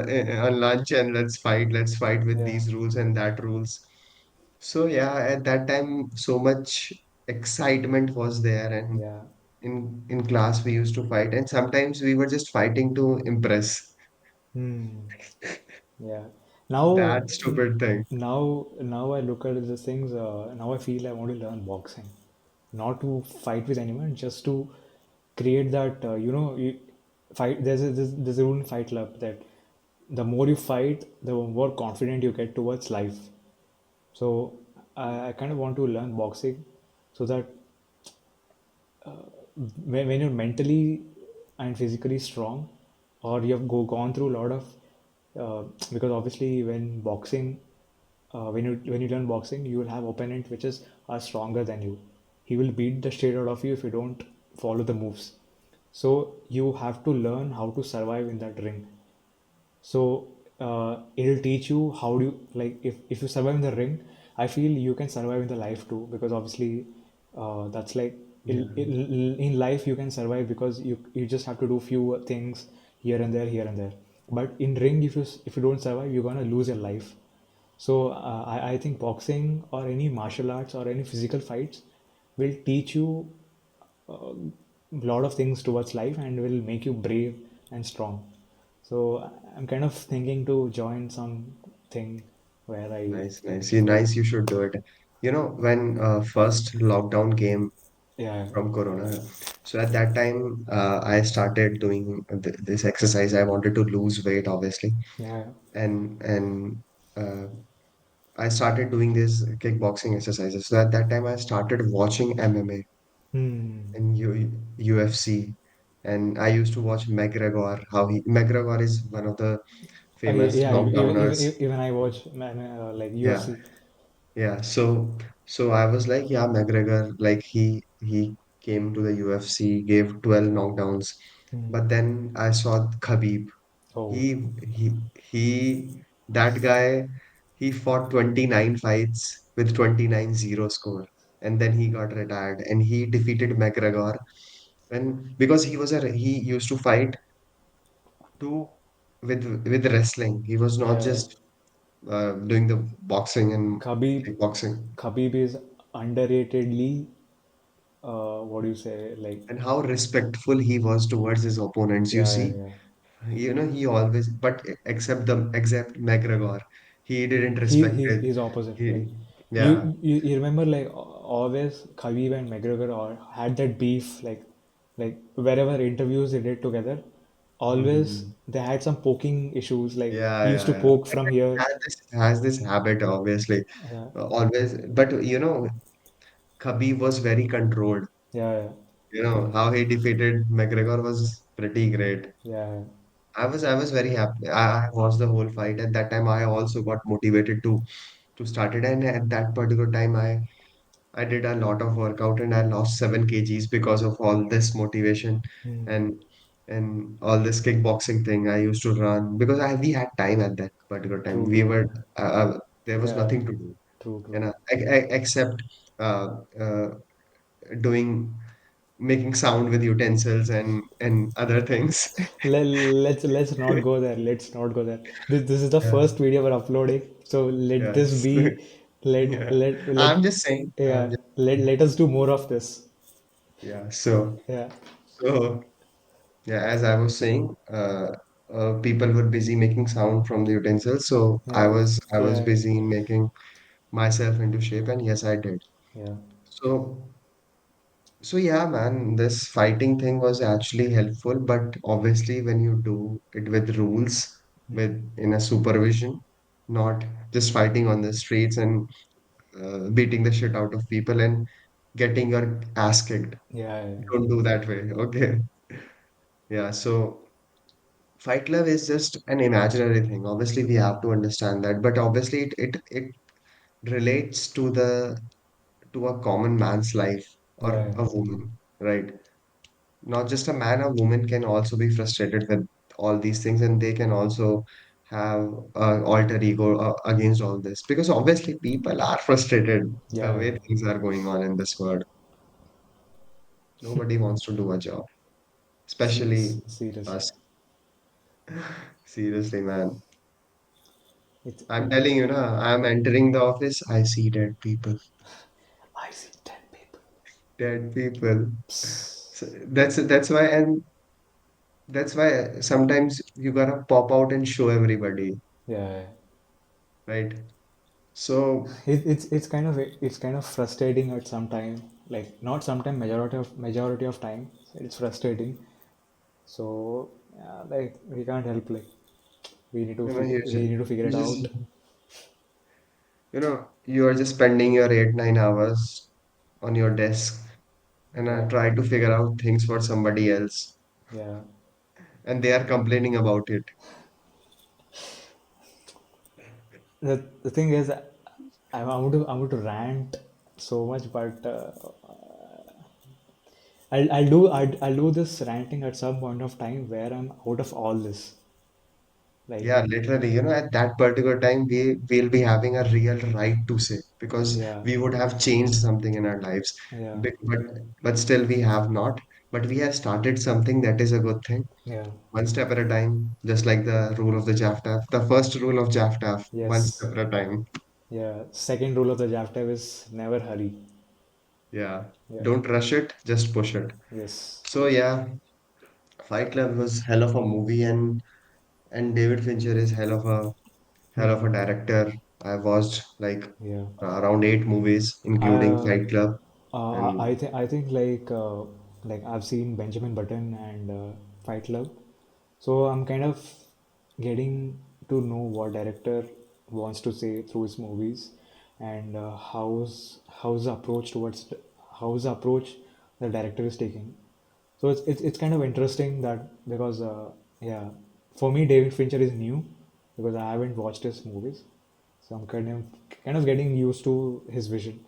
lunch and let's fight. Let's fight with yeah, these rules and that rules. So yeah, at that time, so much excitement was there, and yeah. in class we used to fight, and sometimes we were just fighting to impress. Hmm. Yeah. Now, That stupid thing. now I look at these things. Now I feel I want to learn boxing, not to fight with anyone, just to create that. Fight. There's a rule in Fight Club that the more you fight, the more confident you get towards life. So I kind of want to learn boxing so that when you're mentally and physically strong, or you have gone through a lot of because obviously when you learn boxing, you will have opponent which is are stronger than you. He will beat the shit out of you if you don't follow the moves. So you have to learn how to survive in that ring. So it'll teach you how do you like if you survive in the ring, I feel you can survive in the life too, because obviously that's like Yeah, in life you can survive because you just have to do few things here and there. But in ring, if you don't survive, you're gonna lose your life. So I think boxing or any martial arts or any physical fights will teach you a lot of things towards life and will make you brave and strong. So I'm kind of thinking to join something where I nice, like nice. You should do it. You know, when first lockdown came yeah, from Corona, so at that time, I started doing this exercise. I wanted to lose weight, obviously, yeah. and uh, I started doing these kickboxing exercises. So at that time, I started watching MMA Hmm. and UFC, and I used to watch McGregor. McGregor is one of the famous Yeah, knockdowners. even I watch like Yeah, UFC. yeah. So I was like, yeah, McGregor, like he came to the UFC, gave 12 knockdowns, Hmm. but then I saw Khabib. Oh, He that guy, he fought 29 fights with 29-0 score, and then he got retired and he defeated McGregor. And because he used to fight too with wrestling. He was not yeah. just doing the boxing and Khabib, kickboxing. Khabib is underratedly, what do you say? Like, And how respectful he was towards his opponents. You yeah, yeah, see, yeah. he always, but except McGregor, he didn't respect it. He's opposite. He, Like yeah, you remember like always Khabib and McGregor all had that beef like wherever interviews they did together, always Mhm. they had some poking issues. Like Yeah, he used yeah, to yeah. poke Like, from he here. has this habit, obviously, Yeah, always. But Khabib was very controlled. yeah, How he defeated McGregor was pretty great. yeah, yeah. I was very happy. I watched the whole fight. At that time, I also got motivated to start it. And at that particular time, I did a lot of workout and I lost 7 kgs because of all this motivation Hmm. and all this kickboxing thing. I used to run because we had time at that particular time. True, We true. were there was Yeah, nothing to do, true, true. except uh, uh, doing making sound with utensils and other things. Let's not go there. Let's not go there. This is the Yeah. first video we're uploading, so let this Yes. be. Let Yeah. let let I'm just saying. yeah. Let us do more of this. Yeah. So, Yeah, so yeah, as I was saying, people were busy making sound from the utensils. So I yeah, was I was yeah, busy in making myself into shape, and yes, I did. yeah. So so yeah, man, this fighting thing was actually helpful, but obviously when you do it with rules, with in a supervision, not just fighting on the streets and beating the shit out of people and getting your ass kicked. Yeah, yeah, Don't do that way. Okay. Yeah. So Fight Club is just an imaginary thing. Obviously, we have to understand that, but obviously, it relates to a common man's life or yeah, a woman, right? Not just a man, a woman can also be frustrated with all these things, and they can also have alter ego against all this because obviously people are frustrated the yeah, yeah. way things are going on in this world. Nobody wants to do a job, especially Seriously, us. Seriously, man. it's. I'm telling you, now, I'm entering the office, I see dead people. I see 10 people. Dead people. Psst. So that's why sometimes you gotta pop out and show everybody, Yeah, yeah. right? So It's kind of frustrating at some time. Like not sometime, majority of time, it's frustrating. So yeah, like we can't help. Like you we just, need to figure you it just out. you are just spending your 8 9 hours on your desk and Yeah, try to figure out things for somebody else, yeah. and they are complaining about it. The thing is, I want to rant so much, but I'll do this ranting at some point of time where I'm out of all this. Like Yeah, literally, at that particular time, we'll be having a real right to say because yeah, we would have changed something in our lives. yeah, But still, we have not. But we have started something that is a good thing. yeah. One step at a time, just like the rule of the Jaftaf. The first rule of Jaftaf, one Yes, step at a time. yeah. Second rule of the Jaftaf is never hurry. Yeah, Yeah. don't rush it, just push it. Yes. So yeah, Fight Club was hell of a movie, and David Fincher is hell of a director. I watched like Yeah. around 8 movies, including Uh, Fight Club. I And think like I've seen Benjamin Button and Fight Club, so I'm kind of getting to know what director wants to say through his movies, and how's the approach towards how's the approach the director is taking. So it's kind of interesting that because yeah, for me David Fincher is new because I haven't watched his movies, so I'm kind of getting used to his vision.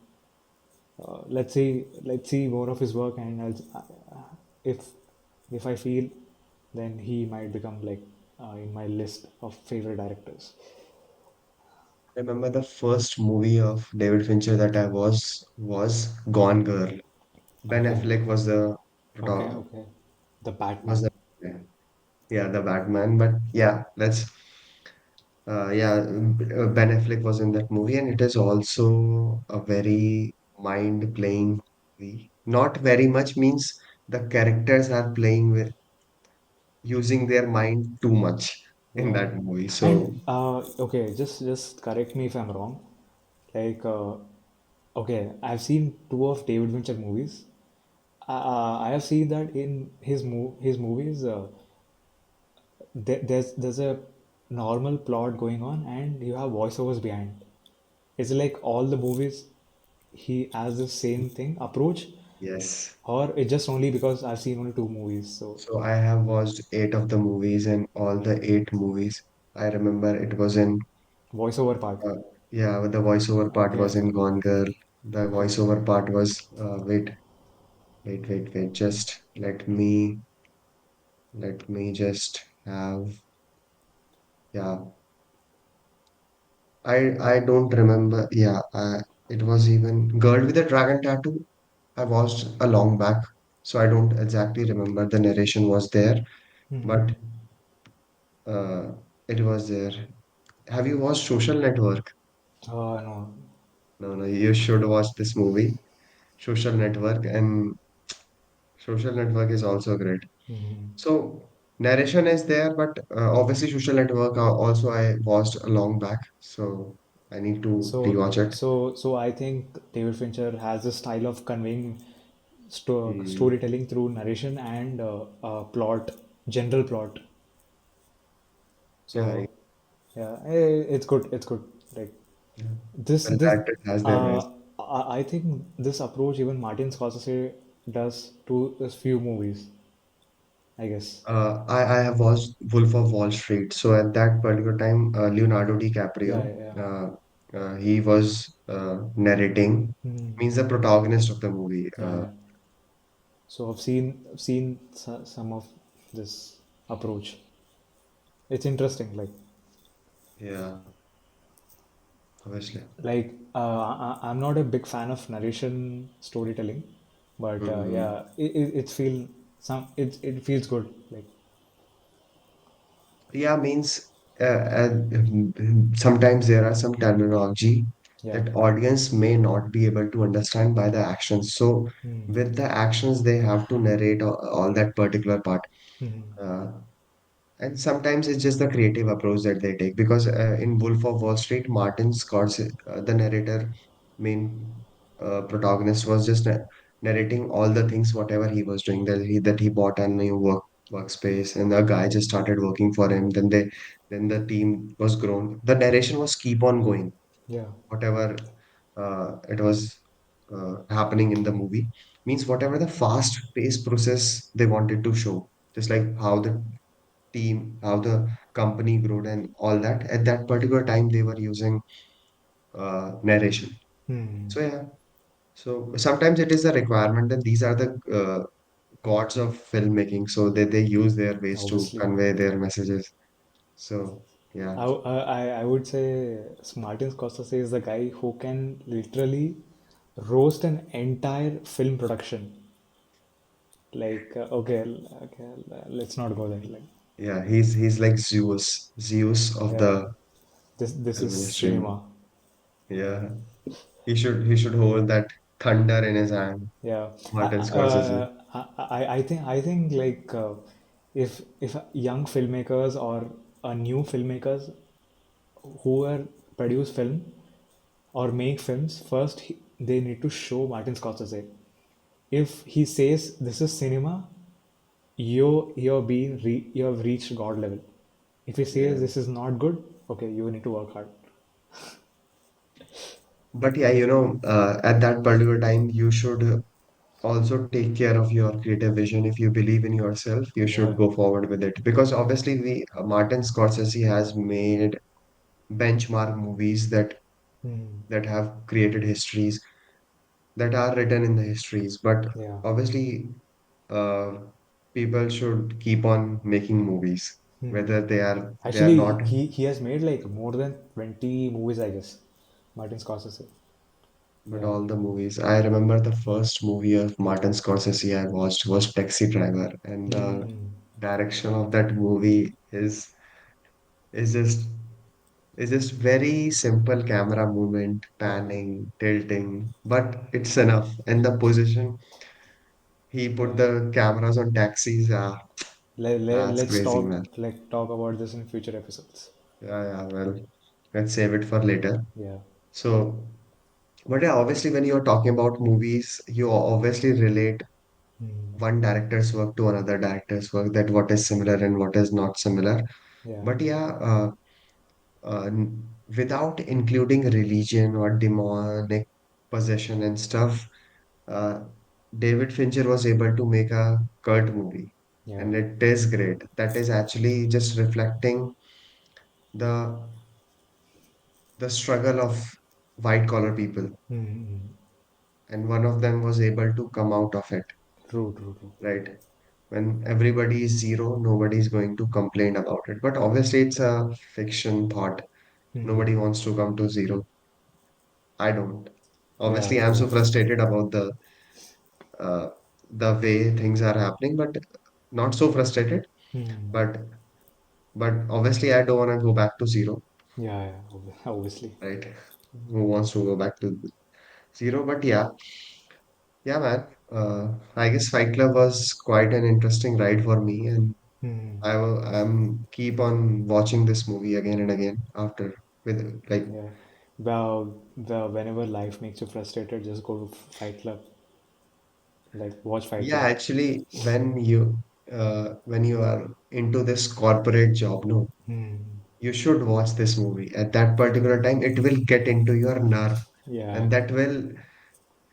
Let's see more of his work, and if if I feel, then he might become like in my list of favorite directors. I remember the first movie of David Fincher that I was Gone Girl. Ben Okay, Affleck was the okay, proto- okay. The was Batman. the yeah, the Batman. But yeah, Ben Affleck was in that movie, and it is also a very mind-playing movie. Not very much means the characters are playing with using their mind too much in Yeah, that movie. and So okay, just correct me if I'm wrong. Like, okay, I've seen two of David Fincher movies. I have seen that in his movies. there's a normal plot going on and you have voiceovers behind. It's like all the movies he has the same thing approach, Yes. or it's just only because I've seen only two movies. So So I have watched eight of the movies, and all the eight movies, I remember it was in, voiceover part. uh, yeah, the voiceover part Yeah. was in Gone Girl. The voiceover part was, wait, just let me just have, yeah, I don't remember. Yeah, it was even Girl with a Dragon Tattoo. I watched a long back, so I don't exactly remember the narration was there, but uh, it was there. Have you watched Social Network? No. No, no, you should watch this movie, Social Network, and Social Network is also great. So narration is there, but obviously Social Network also I watched a long back, so I need to rewatch it. So I think David Fincher has a style of conveying Hmm. storytelling through narration and plot, general plot. Yeah, So yeah, it's good. It's good. Like yeah. this Well, this actors has their ways. uh, I think this approach even Martin Scorsese does to a few movies, I guess. I have watched Wolf of Wall Street. So at that particular time, Leonardo Yeah, DiCaprio, yeah, yeah. he was narrating, means the protagonist of the movie. Yeah, yeah. So I've seen some of this approach. It's interesting. Yeah, obviously. I'm not a big fan of narration storytelling, but Hmm. yeah, it feels good. Like Yeah, means sometimes there are some terminology yeah. that audience may not be able to understand by the actions. So with the actions, they have to narrate all that particular part. Uh, And sometimes it's just the creative approach that they take because in Wolf of Wall Street, Martin Scorsese, the narrator, main protagonist, was just narrating all the things, whatever he was doing. That he bought a new workspace, and the guy just started working for him. Then the team was grown. The narration was keep on going, Yeah. whatever it was happening in the movie. Means whatever the fast paced process they wanted to show, just like how the team, how the company grew and all that. At that particular time, they were using narration. So yeah, so sometimes it is a requirement, and these are the gods of filmmaking. So they use their ways to Obviously, convey their messages. So yeah, I would say Martin Scorsese is the guy who can literally roast an entire film production. Okay, let's not go there. yeah, he's like Zeus of Yeah, the this film is industry. cinema. Yeah, he should hold that thunder in his hand, Yeah, Martin Scorsese. I think if young filmmakers or new filmmakers who are produce film or make films first, they need to show Martin Scorsese. If he says this is cinema, you have reached God level. If he says Yeah. this is not good, okay, you need to work hard. But yeah, at that particular time, you should also take care of your creative vision. If you believe in yourself, you Yeah. should go forward with it. Because obviously, Martin Scorsese has made benchmark movies that have created histories that are written in the histories. But Yeah. obviously, uh, people should keep on making movies, whether they are Actually, not. he has made like more than 20 movies, I guess. Martin Scorsese. But Yeah. all the movies, I remember the first movie of Martin Scorsese I watched was Taxi Driver, and the direction of that movie is just is just very simple camera movement, Yeah. panning, tilting, but it's enough. And the position he put Yeah. the cameras on taxis, that's Let's crazy, man. talk about this in future episodes. Yeah, yeah. Well, let's save it for later. Yeah. So, but yeah, obviously, when you're talking about movies, you obviously relate. one director's work to another director's work, that what is similar and what is not similar. Yeah. But yeah, without including religion or demonic possession and stuff, uh, David Fincher was able to make a cult movie, Yeah. and it is great. That is actually just reflecting the the struggle of white collar people, Mm-hmm. and one of them was able to come out of it, True, true, true. right? When everybody is zero, nobody is going to complain about it. But obviously, it's a fiction thought. Hmm. Nobody wants to come to zero. I don't. Yeah, Obviously, I'm true. so frustrated about uh, the way things are happening, but not so frustrated. Hmm. But obviously, I don't want to go back to zero, Yeah, yeah, obviously. right? Who wants to go back to zero? But yeah, yeah, man. I guess Fight Club was quite an interesting ride for me, and Hmm. I'm keep on watching this movie again and again after with like Yeah. Well, whenever life makes you frustrated, just go to Fight Club. Like, watch Fight yeah, Club. actually when you are into this corporate job, no, Hmm. you should watch this movie at that particular time. It will get into your nerve, Yeah. and that will,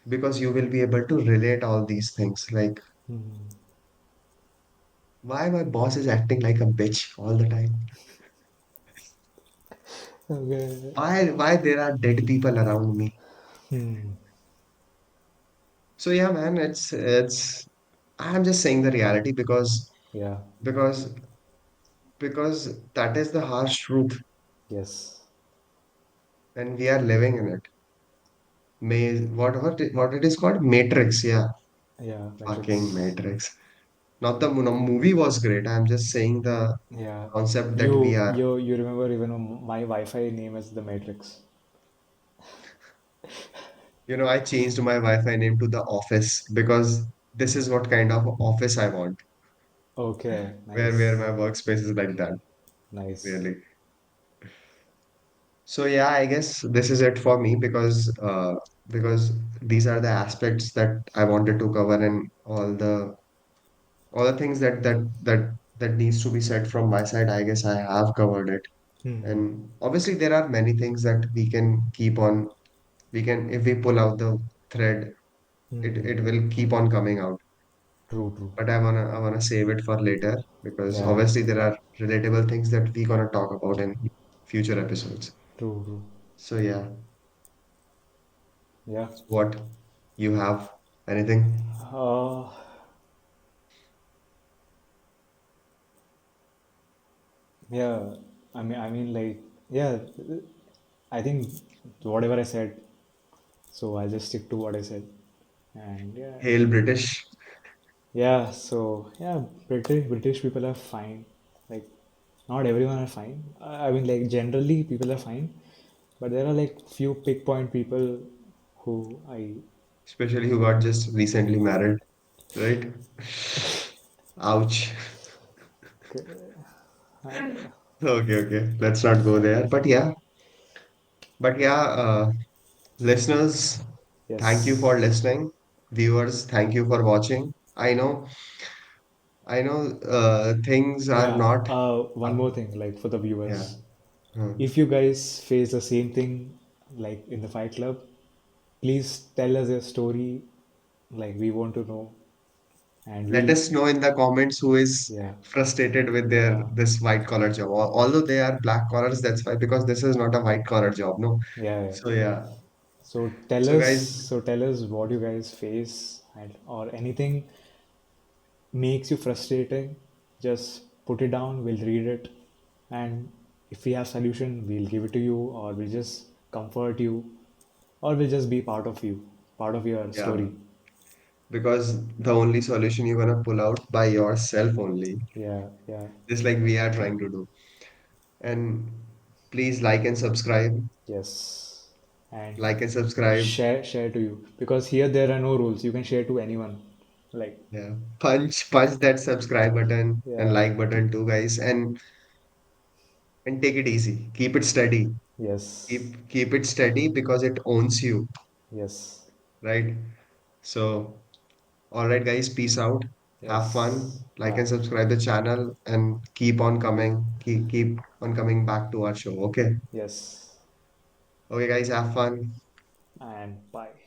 because you will be able to relate all these things, like Hmm. why my boss is acting like a bitch all the time, Okay. why there are dead people around me. Hmm. So yeah, man, it's I'm just saying the reality Yeah. because that is the harsh truth, Yes. and we are living in it. May what it is called? Matrix, yeah. Yeah. Fucking Matrix. Matrix. Not the movie was great. I'm just saying the Yeah. concept that we You are. you you remember even my Wi-Fi name is the Matrix. I changed my Wi-Fi name to the office because this is what kind of office I want, Okay. where Nice. my workspace is like that, Nice. really. So yeah, I guess this is it for me because these are the aspects that I wanted to cover, and all the things that needs to be said from my side. I guess I have covered it. Hmm. And obviously, there are many things that we can keep on. We can, if we pull out the thread, Hmm. it will keep on coming out. True. True. But I wanna save it for later because Yeah. obviously there are relatable things that we gonna talk about in future episodes. True. True. So yeah, Yeah. what you have anything? Uh, yeah. Like, yeah. I think whatever I said, so I'll just stick to what I said. And yeah, Hail British, yeah. So yeah, British people are fine. Like, not everyone are fine. I mean, like, generally people are fine, but there are like few pick point people who I especially who got just recently married, right? Ouch. Okay, okay. Let's not go there. But yeah, listeners, thank you for yes. listening. Viewers, thank you for watching. I know, things are Yeah. not, One uh, more thing, like for the yeah. viewers, uh, if you guys face the same thing like in the Fight Club, please tell us a story. Like, we want to know, and Let we'll, us know in the comments who is yeah, frustrated with their yeah, this white collar job. Although they are black collars, that's why, because this is not a white collar job, no. yeah, yeah. So yeah. So tell So us, guys, what you guys face, and or anything makes you frustrating. Just put it down. We'll read it, and if we have solution, we'll give it to you, or we'll just comfort you, or we'll just be part of you, part of your yeah, story. because the only solution you're gonna pull out by yourself only, Yeah, yeah, just like we are trying to do. And please like and subscribe, yes, and like and subscribe. share to you, because here there are no rules. You can share to anyone. Like, Yeah, punch that subscribe button and yeah, like button too, guys, and take it easy. Keep it steady. yes, Keep it steady because it owns you, yes, right? So All right, guys, peace out. Have Yes. fun. Like and Bye. subscribe the channel and keep on coming. Keep on coming back to our show. Okay. Yes. Okay, guys, have fun. And bye.